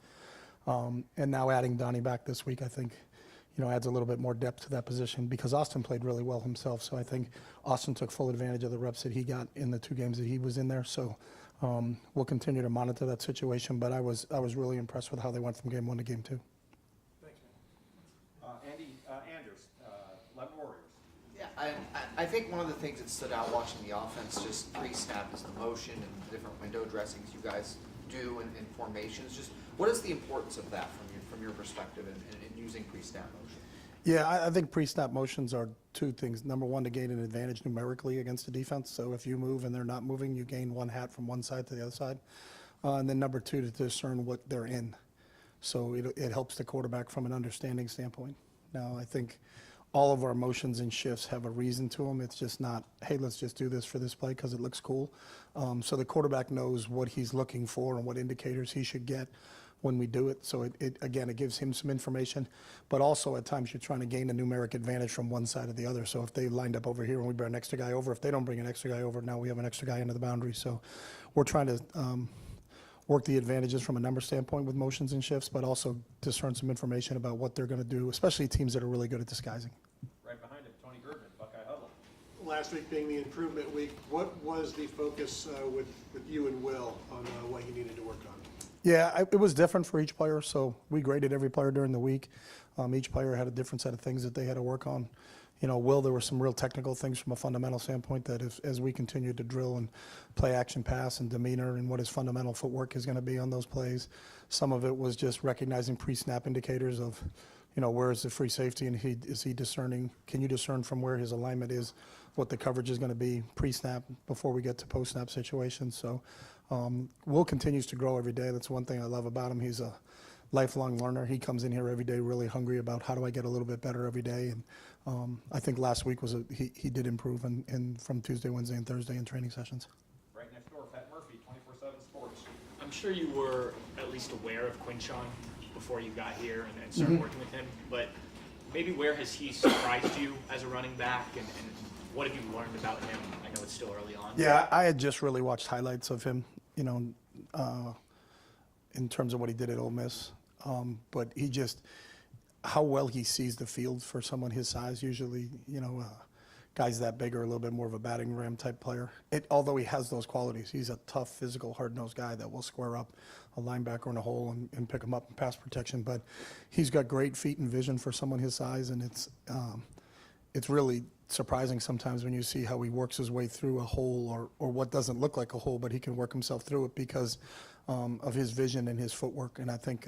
And now adding Donnie back this week, I think, adds a little bit more depth to that position because Austin played really well himself. So I think Austin took full advantage of the reps that he got in the 2 games that he was in there. So we'll continue to monitor that situation. But I was really impressed with how they went from game 1 to game 2. Thanks, man. Andy Anders, Lemon Warriors. Yeah, I think one of the things that stood out watching the offense just pre-snap is the motion and the different window dressings you guys do in formations. Just what is the importance of that from your perspective in using pre-snap motion? Yeah, I think pre-snap motions are 2 things. Number one, to gain an advantage numerically against the defense. So if you move and they're not moving, you gain 1 hat from one side to the other side. And then number 2, to discern what they're in. So it helps the quarterback from an understanding standpoint. Now, I think all of our motions and shifts have a reason to them. It's just not, hey, let's just do this for this play because it looks cool. So the quarterback knows what he's looking for and what indicators he should get when we do it. So it gives him some information, but also at times you're trying to gain a numeric advantage from one side or the other. So if they lined up over here and we bring an extra guy over, if they don't bring an extra guy over, now we have an extra guy into the boundary. So we're trying to work the advantages from a number standpoint with motions and shifts, but also discern some information about what they're going to do, especially teams that are really good at disguising. Right behind him, Tony Goodman, Buckeye Huddle. Last week being the improvement week, what was the focus with you and Will on what you needed to work on? Yeah, it was different for each player, so we graded every player during the week. Each player had a different set of things that they had to work on. Will, there were some real technical things from a fundamental standpoint that as we continued to drill and play action pass and demeanor and what his fundamental footwork is going to be on those plays, some of it was just recognizing pre-snap indicators of, where is the free safety and is he discerning, can you discern from where his alignment is, what the coverage is going to be pre-snap before we get to post-snap situations. So Will continues to grow every day. That's one thing I love about him. He's a lifelong learner. He comes in here every day really hungry about how do I get a little bit better every day. And I think last week he did improve from Tuesday, Wednesday, and Thursday in training sessions. Right next door, Pat Murphy, 24/7 Sports. I'm sure you were at least aware of Quinshon before you got here and started working with him, but maybe where has he surprised you as a running back, and what have you learned about him? I know it's still early on. Yeah, I had just really watched highlights of him, in terms of what he did at Ole Miss. But how well he sees the field for someone his size. Usually, guys that big are a little bit more of a battering ram type player. Although he has those qualities, he's a tough, physical, hard-nosed guy that will square up a linebacker in a hole and pick him up in pass protection. But he's got great feet and vision for someone his size, and it's really surprising sometimes when you see how he works his way through a hole or what doesn't look like a hole, but he can work himself through it because of his vision and his footwork. And I think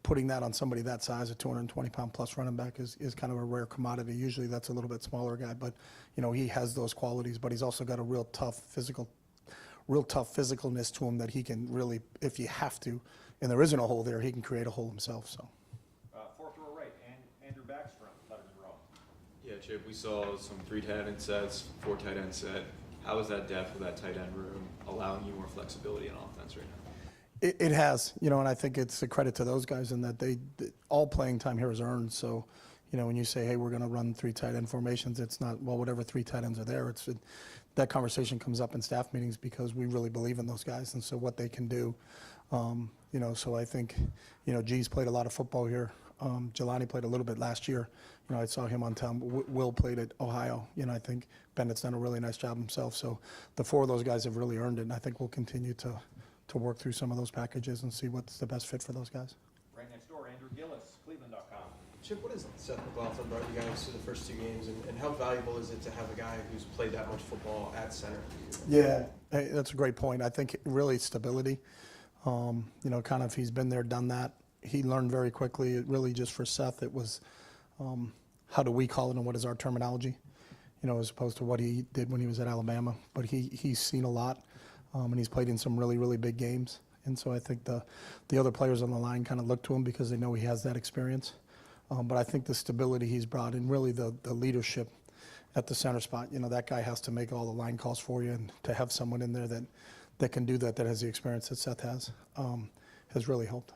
putting that on somebody that size, a 220-pound plus running back, is kind of a rare commodity. Usually that's a little bit smaller guy, but he has those qualities. But he's also got a real tough physicalness to him that he can really, if you have to, and there isn't a hole there, he can create a hole himself. So. Fourth row right, Andrew Backstrom, Letterman row. Yeah, Chip, we saw some 3 tight end sets, 4 tight end set. How is that depth of that tight end room allowing you more flexibility on offense right now? It has, and I think it's a credit to those guys in that all playing time here is earned. So, when you say, hey, we're going to run 3 tight end formations, it's not, well, whatever 3 tight ends are there. That conversation comes up in staff meetings because we really believe in those guys and so what they can do. So I think, G's played a lot of football here. Jelani played a little bit last year. I saw him on town. Will played at Ohio. I think Bennett's done a really nice job himself. So the 4 of those guys have really earned it, and I think we'll continue to work through some of those packages and see what's the best fit for those guys. Right next door, Andrew Gillis, Cleveland.com. Chip, what has Seth McLaughlin brought you guys to the first 2 games, and how valuable is it to have a guy who's played that much football at center? Yeah, hey, that's a great point. I think really stability. Kind of he's been there, done that. He learned very quickly. It really just for Seth, it was how do we call it and what is our terminology, as opposed to what he did when he was at Alabama. But he's seen a lot, and he's played in some really, really big games. And so I think the other players on the line kind of look to him because they know he has that experience. But I think the stability he's brought and really the leadership at the center spot, that guy has to make all the line calls for you, and to have someone in there that can do that has the experience that Seth has really helped.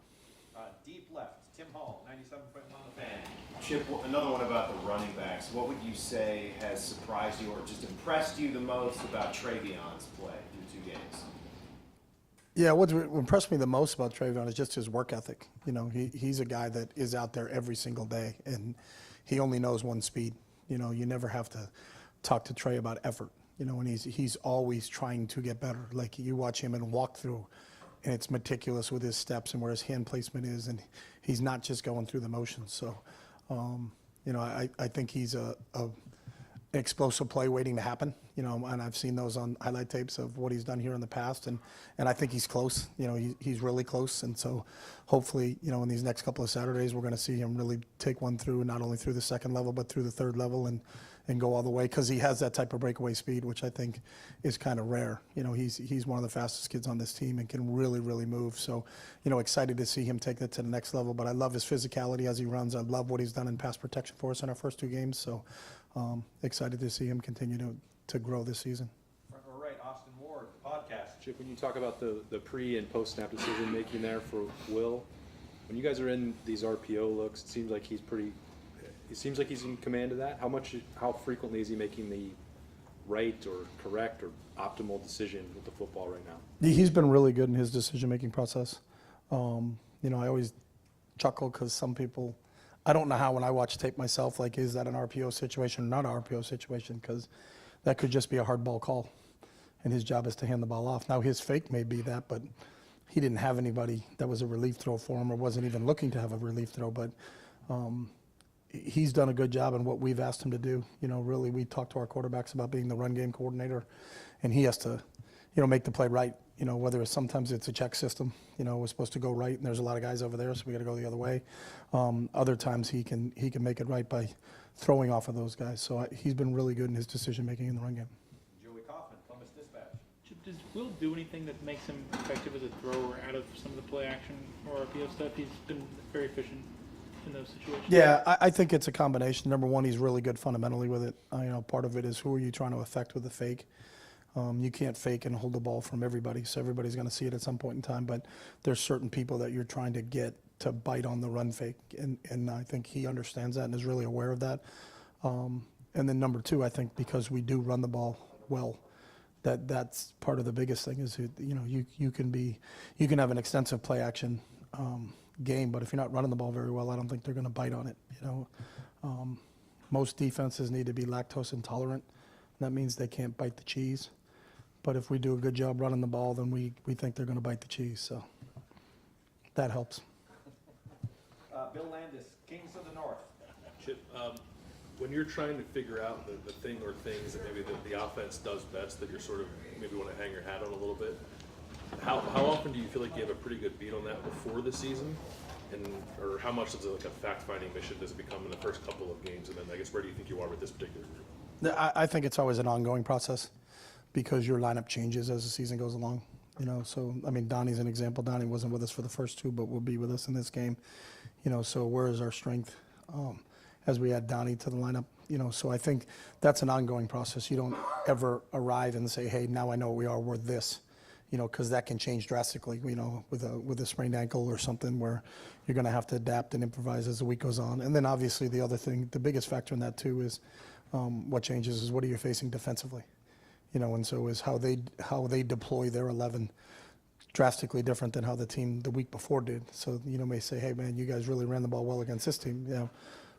Deep left, Tim Hall, 97.1 The Fan. Chip, another one about the running backs. What would you say has surprised you or just impressed you the most about Trayvion's play through 2 games? Yeah, what impressed me the most about Trayvion is just his work ethic. He's a guy that is out there every single day, and he only knows one speed. You never have to talk to Trey about effort. And he's always trying to get better. Like you watch him in walk through, and it's meticulous with his steps and where his hand placement is, and he's not just going through the motions. So, I think he's a explosive play waiting to happen, and I've seen those on highlight tapes of what he's done here in the past, and I think he's close, he's really close, and so hopefully, in these next couple of Saturdays, we're going to see him really take one through, not only through the 2nd level, but through the 3rd level, and go all the way, because he has that type of breakaway speed, which I think is kind of rare. He's one of the fastest kids on this team and can really, really move. So, excited to see him take that to the next level. But I love his physicality as he runs. I love what he's done in pass protection for us in our first 2 games. So, excited to see him continue to grow this season. Front row right, Austin Ward, the podcast. Chip, when you talk about the pre and post snap decision making there for Will, when you guys are in these RPO looks, it seems like he's in command of that. How frequently is he making the right or correct or optimal decision with the football right now? He's been really good in his decision-making process. I always chuckle because some people, I don't know how when I watch tape myself, like, is that an RPO situation or not an RPO situation? Because that could just be a hard ball call, and his job is to hand the ball off. Now, his fake may be that, but he didn't have anybody that was a relief throw for him or wasn't even looking to have a relief throw. But he's done a good job in what we've asked him to do. Really, we talk to our quarterbacks about being the run game coordinator, and he has to, make the play right. Whether sometimes it's a check system, we're supposed to go right, and there's a lot of guys over there, so we got to go the other way. Other times he can make it right by throwing off of those guys. So he's been really good in his decision making in the run game. Joey Kaufman, Columbus Dispatch. Does Will do anything that makes him effective as a thrower out of some of the play action or RPO stuff? He's been very efficient in those situations. Yeah, I think it's a combination. Number one, he's really good fundamentally with it. Part of it is who are you trying to affect with the fake. You can't fake and hold the ball from everybody, so everybody's going to see it at some point in time. But there's certain people that you're trying to get to bite on the run fake, and I think he understands that and is really aware of that. And then number two, I think because we do run the ball well, that's part of the biggest thing is you can have an extensive play action game, but if you're not running the ball very well, I don't think they're going to bite on it. Most defenses need to be lactose intolerant. That means they can't bite the cheese. But if we do a good job running the ball, then we think they're going to bite the cheese. So that helps. Bill Landis, Kings of the North. Chip, when you're trying to figure out the thing or things that maybe the offense does best that you're sort of maybe want to hang your hat on a little bit, How often do you feel like you have a pretty good beat on that before the season? And, or how much of like a fact-finding mission does it become in the first couple of games? And then I guess where do you think you are with this particular group? I think it's always an ongoing process because your lineup changes as the season goes along. So I mean, Donnie's an example. Donnie wasn't with us for the first two, but will be with us in this game. So where is our strength as we add Donnie to the lineup? So I think that's an ongoing process. You don't ever arrive and say, hey, now I know what we are, we're this. Because that can change drastically, with a sprained ankle or something where you're going to have to adapt and improvise as the week goes on. And then obviously the other thing, the biggest factor in that too is what changes is what are you facing defensively, and so is how they deploy their 11 drastically different than how the team the week before did. So may say, hey man, you guys really ran the ball well against this team.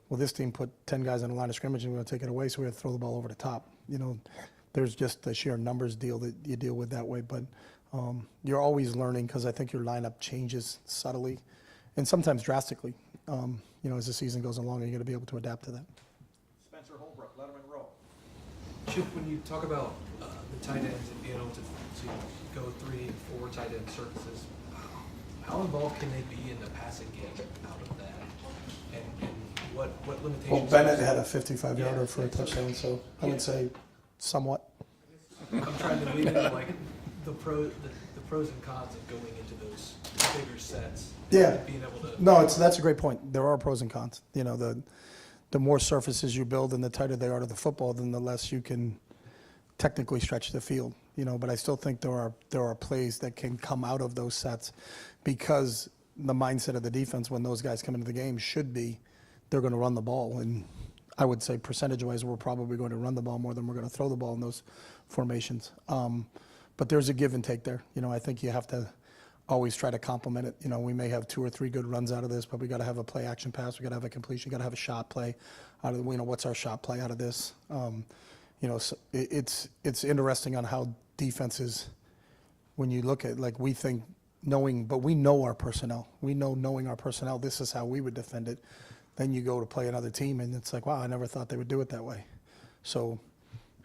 Well, this team put 10 guys on the line of scrimmage and we're going to take it away, so we have to throw the ball over the top. There's just the sheer numbers deal that you deal with that way, but. You're always learning because I think your lineup changes subtly and sometimes drastically. As the season goes along, you're going to be able to adapt to that. Spencer Holbrook, Letterman Row. Chip, when you talk about the tight ends and being able to go 3 and 4 tight end surfaces, how involved can they be in the passing game out of that? And what limitations? Well, Bennett had a 55-yarder for a touchdown, so I would say somewhat. I'm trying to lead into like the pros and cons of going into those bigger sets. Yeah. Being able to. No, that's a great point. There are pros and cons. The more surfaces you build and the tighter they are to the football, then the less you can technically stretch the field. But I still think there are plays that can come out of those sets because the mindset of the defense when those guys come into the game should be they're going to run the ball. And I would say percentage-wise, we're probably going to run the ball more than we're going to throw the ball in those formations. But there's a give and take there. I think you have to always try to complement it. We may have 2 or 3 good runs out of this, but we got to have a play action pass. We got to have a completion. Got to have a shot play out of what's our shot play out of this. So it's interesting on how defenses, when you look at like we think but we know our personnel. We know knowing our personnel, this is how we would defend it. Then you go to play another team and it's like, wow, I never thought they would do it that way. So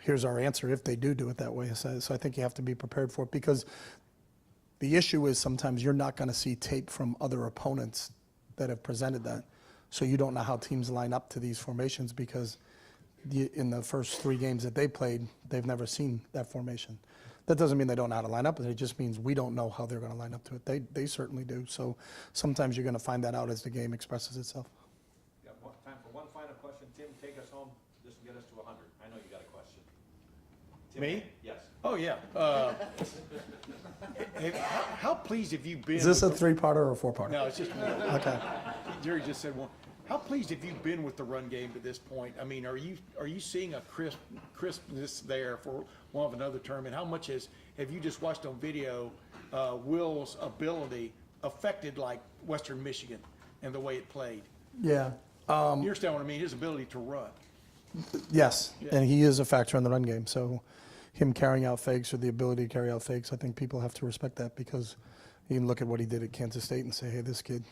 here's our answer if they do it that way. So I think you have to be prepared for it because the issue is sometimes you're not going to see tape from other opponents that have presented that. So you don't know how teams line up to these formations because in the first 3 games that they played, they've never seen that formation. That doesn't mean they don't know how to line up. It just means we don't know how they're going to line up to it. They certainly do. So sometimes you're going to find that out as the game expresses itself. Time for one final question. Tim, take us home. This will get us to 100. I know you got a question. Tim, Me? Yes. Oh, yeah. How pleased have you been? Is this a with 3-parter or a 4-parter? No, it's just one. Okay. Jerry just said one. How pleased have you been with the run game to this point? I mean, are you seeing a crispness there, for want of another term? And how much have you just watched on video Will's ability affected like Western Michigan and the way it played? Yeah. You understand what I mean? His ability to run. Yes, and he is a factor in the run game. So him carrying out fakes or the ability to carry out fakes, I think people have to respect that because you can look at what he did at Kansas State and say, hey, this kid,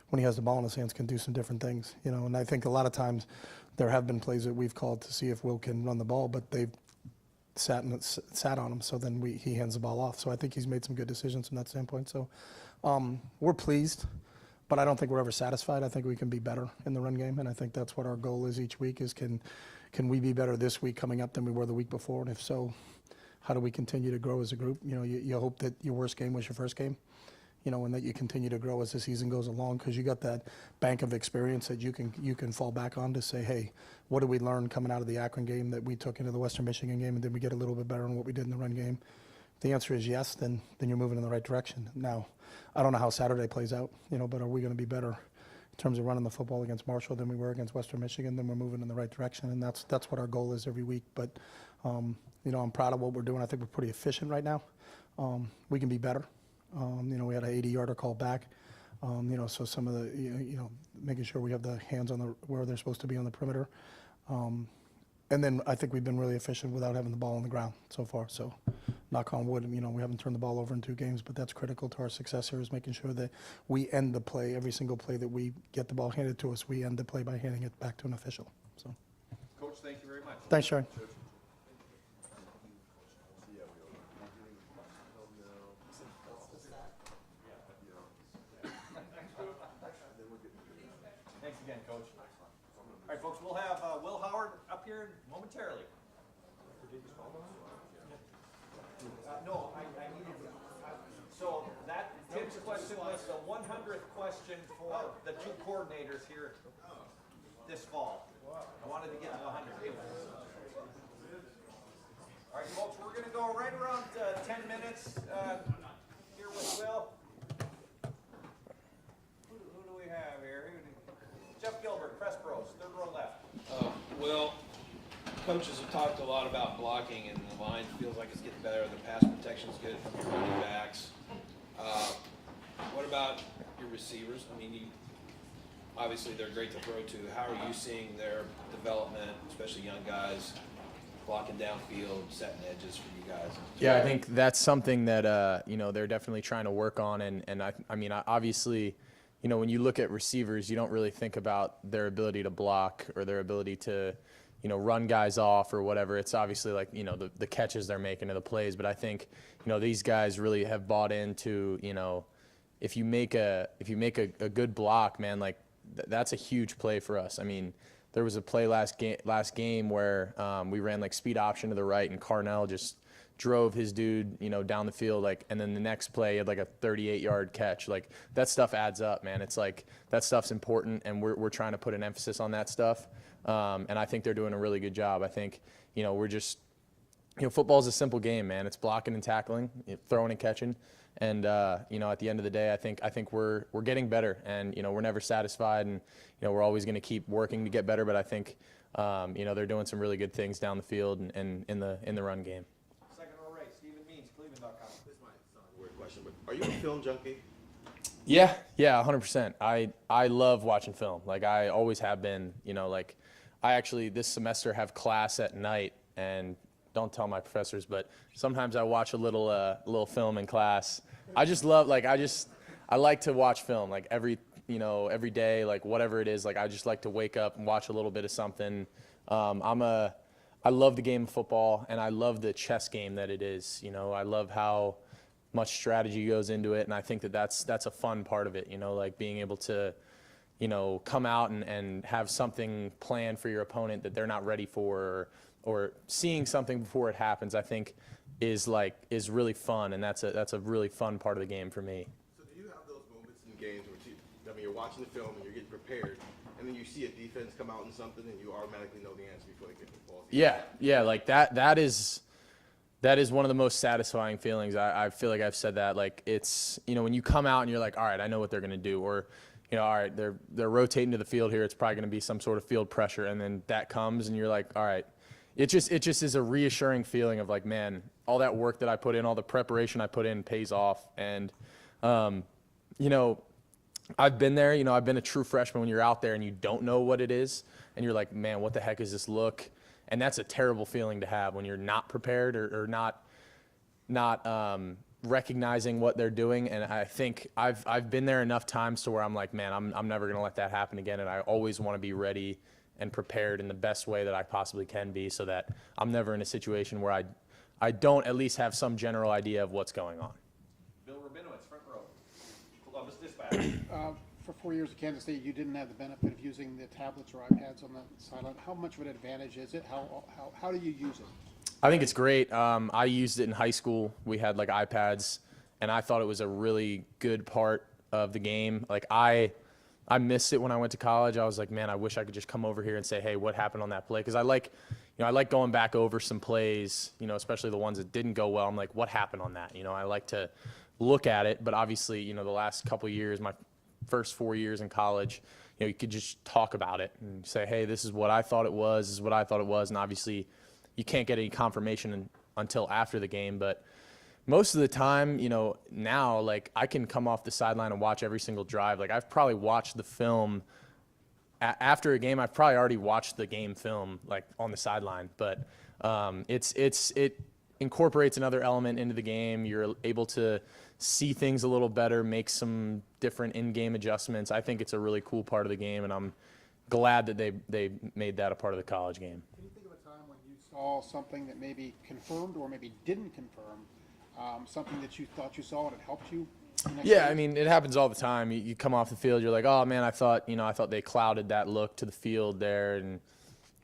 when he has the ball in his hands, can do some different things. And I think a lot of times there have been plays that we've called to see if Will can run the ball, but they've sat on him, so then he hands the ball off. So I think he's made some good decisions from that standpoint. So we're pleased. But I don't think we're ever satisfied. I think we can be better in the run game, and I think that's what our goal is each week is can we be better this week coming up than we were the week before? And if so, how do we continue to grow as a group? You hope that your worst game was your first game, and that you continue to grow as the season goes along because you got that bank of experience that you can fall back on to say, hey, what did we learn coming out of the Akron game that we took into the Western Michigan game, and did we get a little bit better on what we did in the run game? If the answer is yes, then you're moving in the right direction. Now, I don't know how Saturday plays out, but are we going to be better in terms of running the football against Marshall than we were against Western Michigan? Then we're moving in the right direction, and that's what our goal is every week. But I'm proud of what we're doing. I think we're pretty efficient right now. We can be better. We had an 80-yarder call back. So some of the making sure we have the hands on where they're supposed to be on the perimeter. And then I think we've been really efficient without having the ball on the ground so far. So knock on wood, we haven't turned the ball over in 2 games, but that's critical to our success here is making sure that we end the play, every single play that we get the ball handed to us, we end the play by handing it back to an official. So, Coach, thank you very much. Thanks, Sharon. we'll have Will Howard up here momentarily. No, I needed, so that, Tim's question was the 100th question for the two coordinators here this fall. I wanted to get to 100. All right, folks, we're going to go right around 10 minutes here with Will. Who do we have here? Jeff Gilbert, press pros, third row left. Will, coaches have talked a lot about blocking, and the line feels like it's getting better. The pass protection's good from your running backs. What about your receivers? I mean, obviously they're great to throw to. How are you seeing their development, especially young guys, blocking downfield, setting edges for you guys? Yeah, I think that's something that they're definitely trying to work on, and I mean obviously, when you look at receivers, you don't really think about their ability to block or their ability to run guys off or whatever. It's obviously like the catches they're making or the plays, but I think these guys really have bought into if you make a good block, man, like that's a huge play for us. I mean, there was a play last game where we ran like speed option to the right, and Carnell just drove his dude, down the field, like, and then the next play he had like a 38-yard catch. Like that stuff adds up, man. It's like that stuff's important, and we're trying to put an emphasis on that stuff. And I think they're doing a really good job. I think we're just football's a simple game, man. It's blocking and tackling, throwing and catching. And at the end of the day, I think we're getting better, and we're never satisfied, and we're always going to keep working to get better. But I think they're doing some really good things down the field and in the run game. Second row right, Stephen Means, Cleveland.com. This might sound a weird question, but are you a film junkie? Yeah, 100%. I love watching film. Like I always have been. Like I actually this semester have class at night, and don't tell my professors, but sometimes I watch a little film in class. I just love, I like to watch film, like every day, like whatever it is. Like I just like to wake up and watch a little bit of something. I love the game of football, and I love the chess game that it is. I love how much strategy goes into it, and I think that's a fun part of it. Like being able to come out and have something planned for your opponent that they're not ready for, or seeing something before it happens, I think is really fun, and that's a really fun part of the game for me. So do you have those moments in games where you're watching the film and you're getting prepared, and then you see a defense come out in something and you automatically know the answer before they get the ball? Yeah, like that is one of the most satisfying feelings. I feel like I've said that. Like it's when you come out and you're like, all right, I know what they're gonna do, or all right, they're rotating to the field here. It's probably gonna be some sort of field pressure, and then that comes and you're like, all right. It just is a reassuring feeling of like, man, all that work that I put in, all the preparation I put in pays off. And, I've been there, I've been a true freshman when you're out there and you don't know what it is. And you're like, man, what the heck is this look? And that's a terrible feeling to have when you're not prepared or not recognizing what they're doing. And I think I've been there enough times to where I'm like, man, I'm never going to let that happen again. And I always want to be ready and prepared in the best way that I possibly can be, so that I'm never in a situation where I don't at least have some general idea of what's going on. Bill Rabinowitz, front row. Columbus Dispatch. For 4 years at Kansas State, you didn't have the benefit of using the tablets or iPads on the sideline. How much of an advantage is it? How do you use it? I think it's great. I used it in high school. We had like iPads, and I thought it was a really good part of the game. Like I missed it when I went to college. I was like, man, I wish I could just come over here and say, hey, what happened on that play? Because I like going back over some plays, especially the ones that didn't go well. I'm like, what happened on that? I like to look at it. But obviously, the last couple of years, my first 4 years in college, you could just talk about it and say, hey, this is what I thought it was. This is what I thought it was. And obviously, you can't get any confirmation until after the game. But most of the time, now, like, I can come off the sideline and watch every single drive. Like, I've probably watched the film after a game. I've probably already watched the game film, like, on the sideline. But it incorporates another element into the game. You're able to see things a little better, make some different in-game adjustments. I think it's a really cool part of the game, and I'm glad that they made that a part of the college game. Can you think of a time when you saw something that maybe confirmed or maybe didn't confirm something that you thought you saw and it helped you? Yeah, I mean, it happens all the time. You come off the field, you're like, oh man, I thought they clouded that look to the field there, and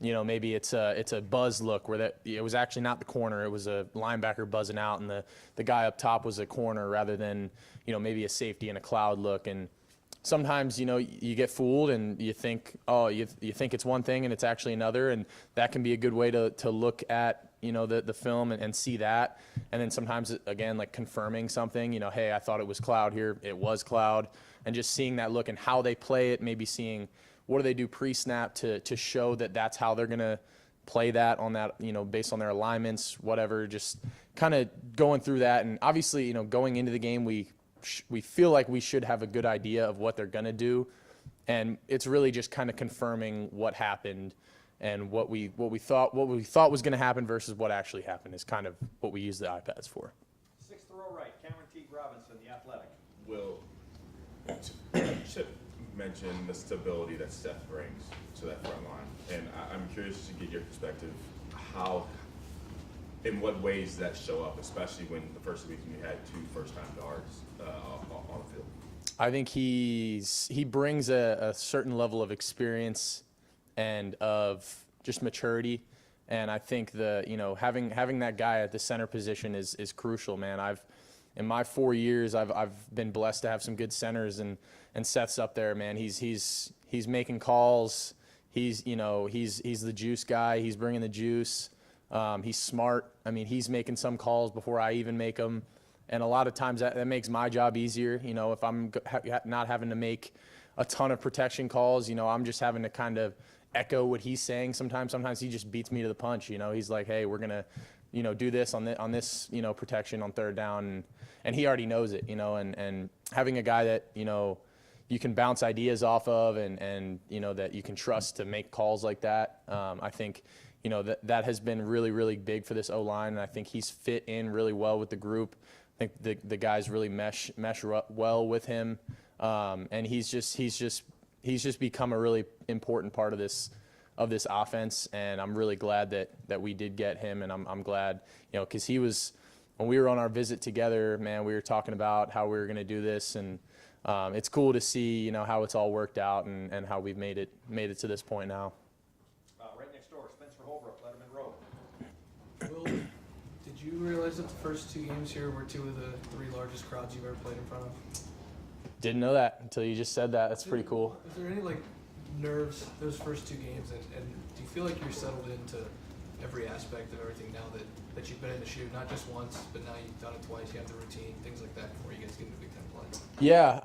maybe it's a buzz look where it was actually not the corner, it was a linebacker buzzing out, and the guy up top was a corner rather than, maybe a safety and a cloud look. And sometimes, you get fooled and you think, you think it's one thing and it's actually another, and that can be a good way to look at, the film and see that. And then sometimes, again, like confirming something, hey, I thought it was cloud here, it was cloud, and just seeing that look and how they play it, maybe seeing what do they do pre-snap to show that that's how they're going to play that on that, based on their alignments, whatever, just kind of going through that. And obviously, going into the game, we feel like we should have a good idea of what they're going to do. And it's really just kind of confirming what happened and what we thought was going to happen versus what actually happened is kind of what we use the iPads for. Sixth row right, Cameron T. Robinson, The Athletic. Will, you should mention the stability that Steph brings to that front line. And I'm curious to get your perspective, in what ways does that show up, especially when the first week you had 2 first-time guards on the field? I think he brings a certain level of experience and of just maturity, and I think having that guy at the center position is crucial, man. In my 4 years, I've been blessed to have some good centers, and Seth's up there, man. He's making calls. He's the juice guy. He's bringing the juice. He's smart. I mean, he's making some calls before I even make them. And a lot of times that makes my job easier. If I'm not having to make a ton of protection calls, I'm just having to kind of echo what he's saying sometimes. Sometimes he just beats me to the punch. He's like, hey, we're going to, do this on this, protection on third down. And he already knows it, and having a guy that, you can bounce ideas off of and that you can trust to make calls like that. I think, that has been really, really big for this O-line. And I think he's fit in really well with the group. I think the guys really mesh well with him. And he's just become a really important part of this offense. And I'm really glad that we did get him. And I'm glad, cause when we were on our visit together, man, we were talking about how we were going to do this, and it's cool to see, how it's all worked out and how we've made it to this point now. Right next door, Spencer Holbrook, Letterman Road. Will, did you realize that the first 2 games here were 2 of the 3 largest crowds you've ever played in front of? Didn't know that until you just said that. That's pretty cool. Is there any nerves those first 2 games, and do you feel like you're settled into every aspect of everything now that you've been in the shoe, not just once, but now you've done it twice, you have the routine, things like that before you guys get into Big Ten play? Yeah,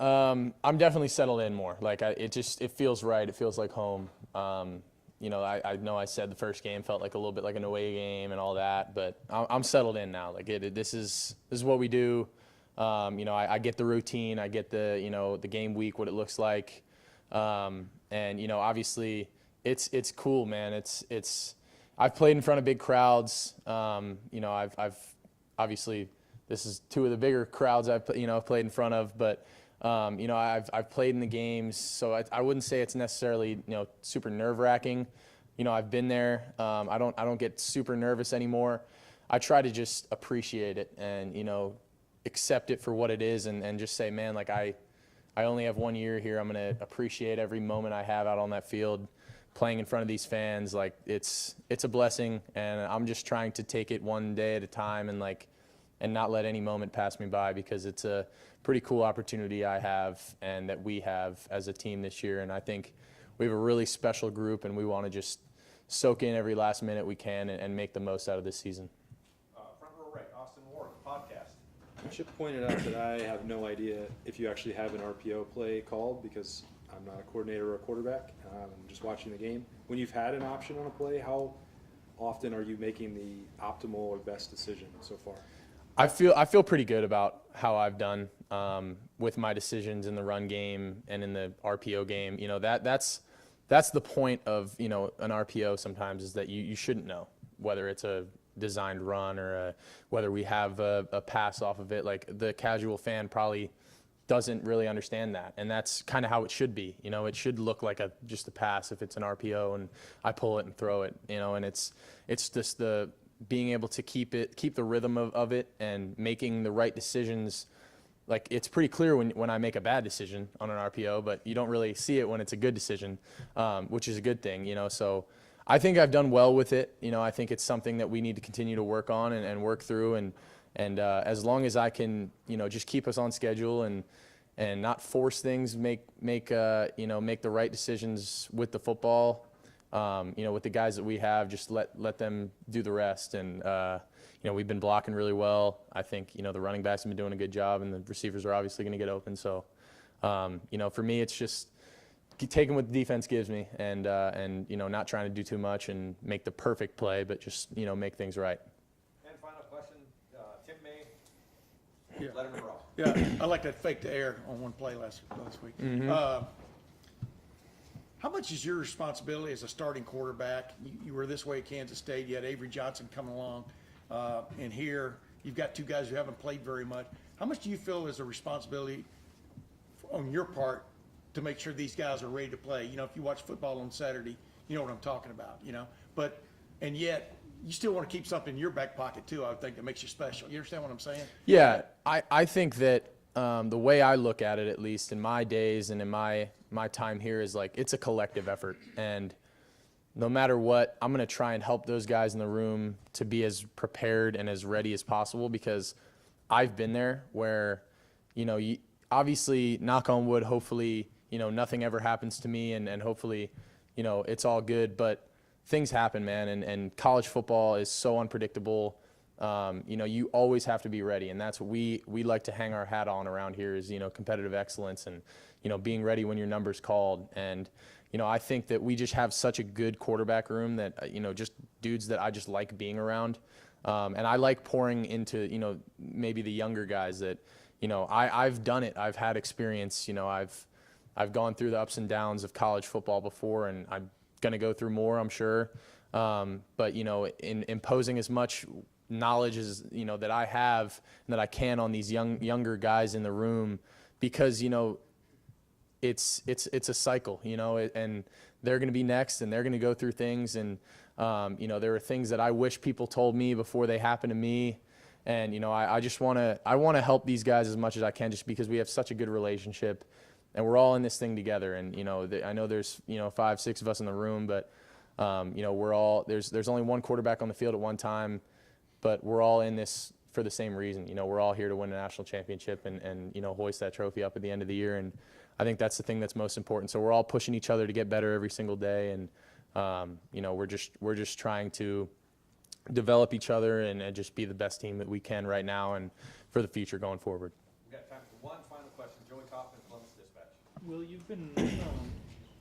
I'm definitely settled in more. It feels right. It feels like home. I know I said the first game felt like a little bit like an away game and all that, but I'm settled in now. This is what we do. I get the routine. I get the game week, what it looks like. And obviously it's cool, man. I've played in front of big crowds. I've obviously this is 2 of the bigger crowds I've played in front of, but I've played in the games, so I wouldn't say it's necessarily super nerve-wracking. I've been there. I don't get super nervous anymore. I try to just appreciate it and accept it for what it is, and just say, man, I only have 1 year here. I'm gonna appreciate every moment I have out on that field, playing in front of these fans. It's a blessing, and I'm just trying to take it one day at a time and not let any moment pass me by, because it's a pretty cool opportunity I have and that we have as a team this year. And I think we have a really special group, and we want to just soak in every last minute we can and make the most out of this season. Front row right, Austin Ward, podcast. Chip pointed out that I have no idea if you actually have an RPO play called, because I'm not a coordinator or a quarterback. I'm just watching the game. When you've had an option on a play, how often are you making the optimal or best decision so far? I feel pretty good about how I've done with my decisions in the run game and in the RPO game. That's the point of an RPO sometimes, is that you shouldn't know whether it's a designed run or whether we have a pass off of it. The casual fan probably doesn't really understand that, and that's kind of how it should be. It should look like just a pass if it's an RPO and I pull it and throw it. And it's just the being able to keep the rhythm of it and making the right decisions. It's pretty clear when I make a bad decision on an RPO, but you don't really see it when it's a good decision, which is a good thing. So I think I've done well with it. You know, I think it's something that we need to continue to work on and work through. And as long as I can, you know, just keep us on schedule and not force things, make the right decisions with the football. You know, with the guys that we have, just let them do the rest. And you know, we've been blocking really well. I think, you know, the running backs have been doing a good job, and the receivers are obviously going to get open. So, you know, for me, it's just taking what the defense gives me, and you know, not trying to do too much and make the perfect play, but just, you know, make things right. And final question, Tim May, Yeah. Letterman Ross. Yeah, I like that fake to air on one play last week. How much is your responsibility as a starting quarterback? You were this way at Kansas State. You had Avery Johnson coming along, and here you've got two guys who haven't played very much. How much do you feel is a responsibility on your part to make sure these guys are ready to play? You know, if you watch football on Saturday, you know what I'm talking about. You know, and yet you still want to keep something in your back pocket too. I would think that makes you special. You understand what I'm saying? Yeah, I think that the way I look at it, at least in my days and in my time here, is like it's a collective effort. And no matter what, I'm going to try and help those guys in the room to be as prepared and as ready as possible, because I've been there where, you know, obviously, knock on wood, hopefully, you know, nothing ever happens to me, and hopefully, you know, it's all good. But things happen, man, and college football is so unpredictable. You know, you always have to be ready, and that's what we like to hang our hat on around here is, you know, competitive excellence and, you know, being ready when your number's called. And, you know, I think that we just have such a good quarterback room that, you know, just dudes that I just like being around. And I like pouring into, you know, maybe the younger guys that, you know, I've done it. I've had experience. You know, I've gone through the ups and downs of college football before, and I'm going to go through more, I'm sure. But, you know, in imposing as much knowledge as, you know, that I have and that I can on these younger guys in the room, because, you know, it's a cycle, you know, and they're going to be next, and they're going to go through things. And, you know, there are things that I wish people told me before they happen to me. And, you know, I just want to help these guys as much as I can, just because we have such a good relationship, and we're all in this thing together. And, you know, I know there's, you know, 5, 6 of us in the room, but, you know, there's only one quarterback on the field at one time, but we're all in this for the same reason. You know, we're all here to win a national championship and, you know, hoist that trophy up at the end of the year. And I think that's the thing that's most important. So we're all pushing each other to get better every single day. And, you know, we're just trying to develop each other and just be the best team that we can right now and for the future going forward. We've got time for one final question. Joey Kaufman, Columbus Dispatch. Will, you've been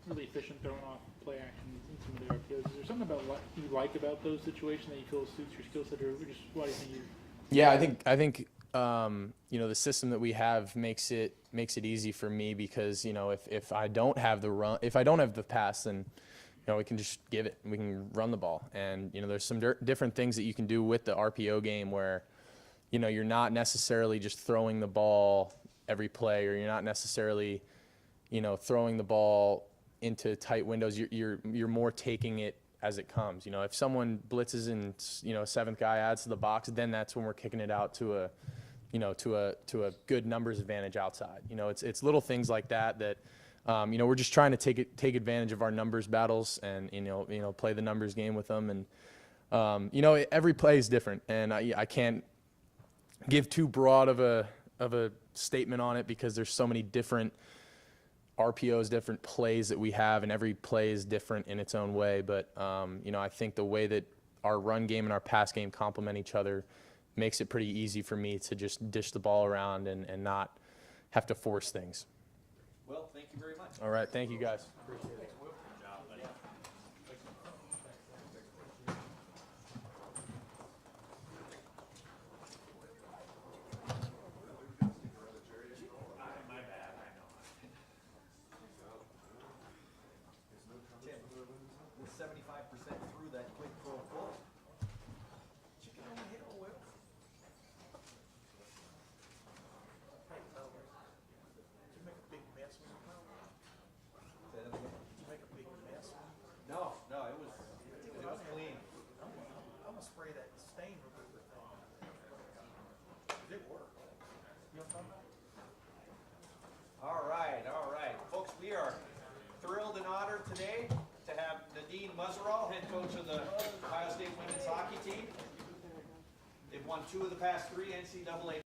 really efficient throwing off play actions in some of the RPOs. Is there something about you like about those situations that you feel suits your skill set, or just why do you think you? Yeah, I think you know, the system that we have makes it easy for me, because, you know, if I don't have the run, if I don't have the pass, then, you know, we can just give it and we can run the ball. And, you know, there's some different things that you can do with the RPO game where, you know, you're not necessarily just throwing the ball every play, or you're not necessarily, you know, throwing the ball into tight windows. You're more taking it as it comes. You know, if someone blitzes and, you know, a 7th guy adds to the box, then that's when we're kicking it out to a, you know, to a good numbers advantage outside. You know, it's little things like that you know, we're just trying to take advantage of our numbers battles and, you know, play the numbers game with them. And, you know, every play is different, and I can't give too broad of a statement on it, because there's so many different RPOs, different plays that we have, and every play is different in its own way. But, you know, I think the way that our run game and our pass game complement each other makes it pretty easy for me to just dish the ball around and not have to force things. Well, thank you very much. All right, thank you guys. Appreciate it. We're 75% through that quick throw full. Chicken on the hill, Will. Did you make a big mess when you come? Say that again. Did you make a big mess? No, it was clean. I'm gonna spray that stain remover thing. It worked. You know what I'm talking about? All right. Folks, we are thrilled and honored today to have Nadine Muzzerall, head coach of the Ohio State women's hockey team. They've won 2 of the past 3 NCAA